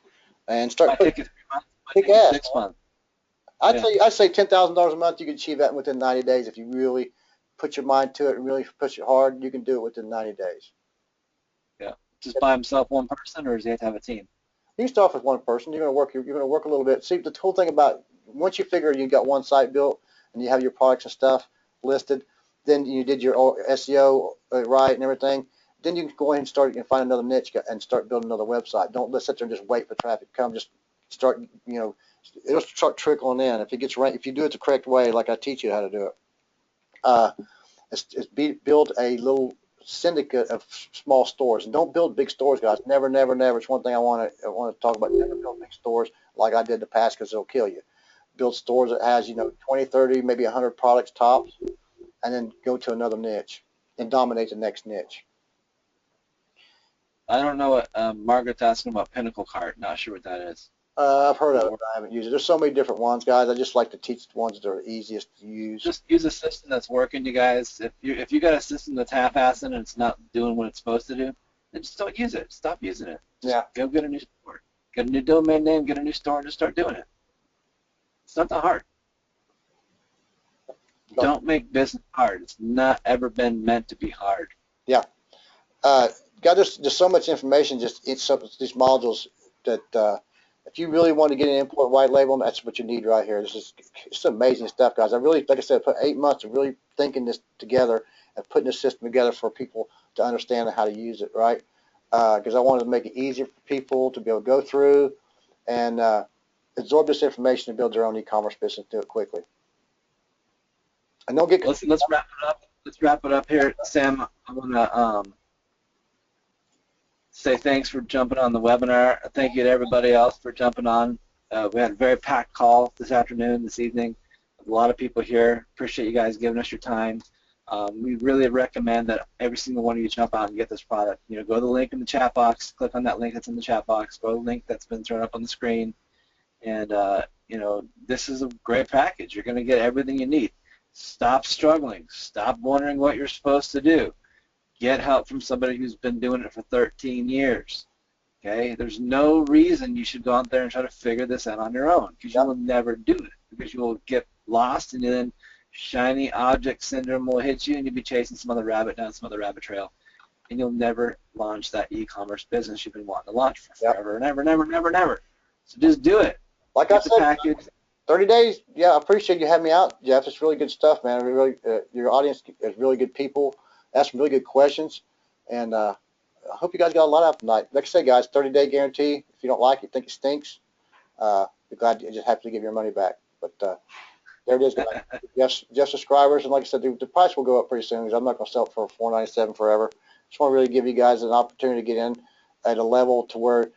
and start. Might take you 3 months. Might take you 6 months. I'd say $10,000 a month. You can achieve that within 90 days if you really put your mind to it and really push it hard. You can do it within 90 days. Yeah. Just by himself, one person, or does he have to have a team? You can start off with one person. You're going to work a little bit. See, the cool thing about once you figure you got one site built and you have your products and stuff listed, then you did your SEO right and everything. Then you can go ahead and start and find another niche and start building another website. Don't let's sit there and just wait for traffic to come. Just start. You know, it'll start trickling in. If it gets right, if you do it the correct way, like I teach you how to do it, build a little syndicate of small stores, and don't build big stores, guys. Never, never, never. It's one thing I want to talk about. Never build big stores like I did in the past, because it'll kill you. Build stores that has 20, 30, maybe 100 products tops, and then go to another niche and dominate the next niche. I don't know what Margaret's asking about Pinnacle Cart. Not sure what that is. I've heard of it, but I haven't used it. There's so many different ones, guys. I just like to teach the ones that are easiest to use. Just use a system that's working, you guys. If you got a system that's half-assed and it's not doing what it's supposed to do, then just don't use it. Stop using it. Just go get a new store. Get a new domain name, get a new store, and just start doing it. It's not that hard. Don't make business hard. It's not ever been meant to be hard. Yeah. God, there's so much information just in these modules that if you really want to get an import white label, that's what you need right here. It's amazing stuff, guys. I really, like I said, put 8 months of really thinking this together and putting this system together for people to understand how to use it, right? Because I wanted to make it easier for people to be able to go through and absorb this information and build their own e-commerce business, do it quickly. And don't get. Let's wrap it up. Let's wrap it up here, Sam. I want to say thanks for jumping on the webinar. Thank you to everybody else for jumping on. We had a very packed call this afternoon, this evening. A lot of people here. Appreciate you guys giving us your time. We really recommend that every single one of you jump out and get this product. Go to the link in the chat box, click on that link that's in the chat box, go to the link that's been thrown up on the screen, and this is a great package. You're going to get everything you need. Stop struggling. Stop wondering what you're supposed to do. Get help from somebody who's been doing it for 13 years. Okay? There's no reason you should go out there and try to figure this out on your own, because you will never do it, because you will get lost, and then shiny object syndrome will hit you, and you'll be chasing some other rabbit down some other rabbit trail, and you'll never launch that e-commerce business you've been wanting to launch for forever and ever, never, never, never. So just do it. Like I said, package. 30 days. Yeah, I appreciate you having me out, Jeff. It's really good stuff, man. Really, your audience is really good people. Ask some really good questions, and I hope you guys got a lot out tonight. Like I said, guys, 30-day guarantee. If you don't like it, think it stinks, Be glad to just happy to give your money back. But there it is, guys. Just subscribers, and like I said, the price will go up pretty soon because I'm not going to sell it for $4.97 forever. Just want to really give you guys an opportunity to get in at a level to where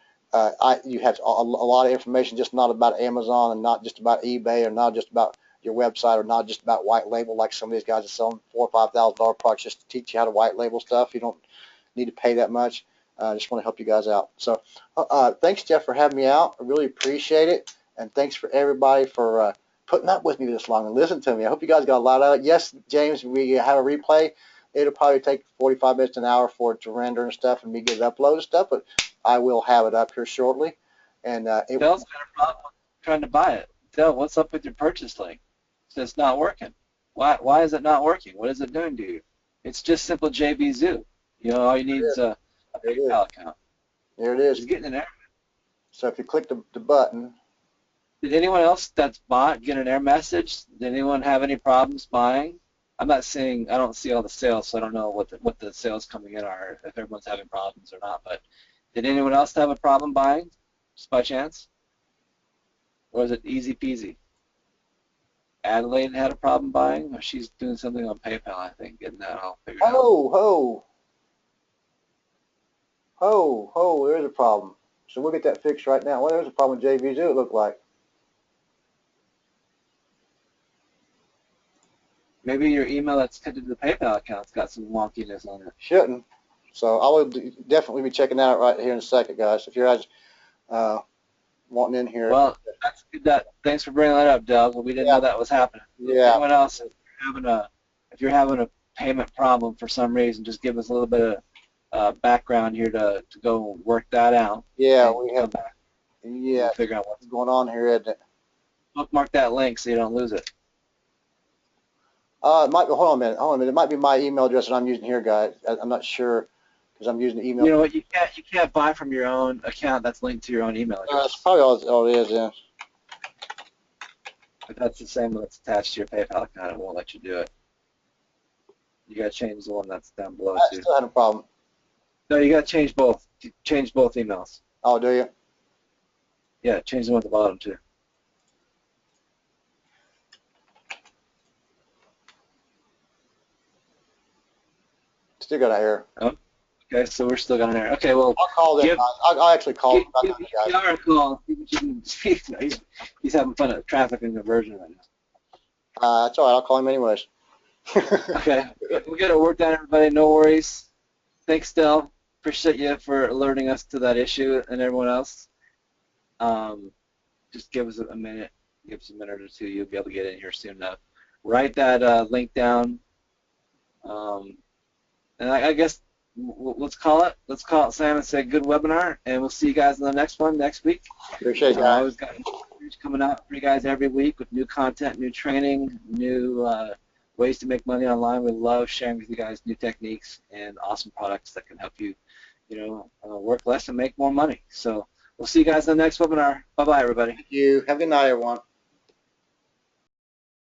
you have a lot of information, just not about Amazon and not just about eBay or not just about your website or not just about white label like some of these guys are selling $4,000 or $5,000 products just to teach you how to white label stuff. You don't need to pay that much. I just want to help you guys out. So thanks, Jeff, for having me out. I really appreciate it. And thanks for everybody for putting up with me this long and listening to me. I hope you guys got a lot out of it. Yes, James, we have a replay. It'll probably take 45 minutes, an hour for it to render and stuff and me get it uploaded and stuff, but I will have it up here shortly. And Dell's got a problem trying to buy it. Dell, what's up with your purchase link? It's not working. Why is it not working? What is it doing to you? It's just simple JB Zoo. You know, all you need is a PayPal account. There it is. It's getting an error. So if you click the button. Did anyone else that's bought get an error message? Did anyone have any problems buying? I'm not seeing, I don't see all the sales, so I don't know what the sales coming in are, if everyone's having problems or not. But did anyone else have a problem buying, just by chance? Or is it easy peasy? Adelaide had a problem buying, or she's doing something on PayPal, I think, getting that all figured out. There's a problem. So we'll get that fixed right now. Well, there's a problem with JVZoo, it looked like. Maybe your email that's connected to the PayPal account's got some wonkiness on it. Shouldn't. So I will definitely be checking that out right here in a second, guys. If you're guys wanting in here. Well, that's good. Thanks for bringing that up, Doug. We didn't know that was happening. Yeah. Anyone else, if you're having a payment problem for some reason, just give us a little bit of background here to go work that out. Yeah, we have. We'll figure out what's going on here, isn't it? Bookmark that link so you don't lose it. It might be. Hold on a minute. It might be my email address that I'm using here, guys. I'm not sure because I'm using the email. You know what? You can't buy from your own account that's linked to your own email address. That's probably all it is. Yeah. If that's the same one that's attached to your PayPal account, it won't let you do it. You gotta change the one that's down below too. I still had a problem. No, you gotta change both. Change both emails. Oh, do you? Yeah, change the one at the bottom too. Still got an error. Oh, okay, so we're still got an error. Okay, well, I'll call them. I'll actually call them. Give our call. He's having fun at traffic and conversion right now. That's all right. I'll call him anyways. Okay, we got it worked out, everybody. No worries. Thanks, Del. Appreciate you for alerting us to that issue and everyone else. Just give us a minute. Give us a minute or two. You'll be able to get in here soon enough. Write that link down. And I guess let's call it. Let's call it, Sam, and say good webinar. And we'll see you guys in the next one next week. Appreciate it, guys. Always got coming out for you guys every week with new content, new training, new ways to make money online. We love sharing with you guys new techniques and awesome products that can help you, work less and make more money. So we'll see you guys in the next webinar. Bye-bye, everybody. Thank you. Have a good night, everyone.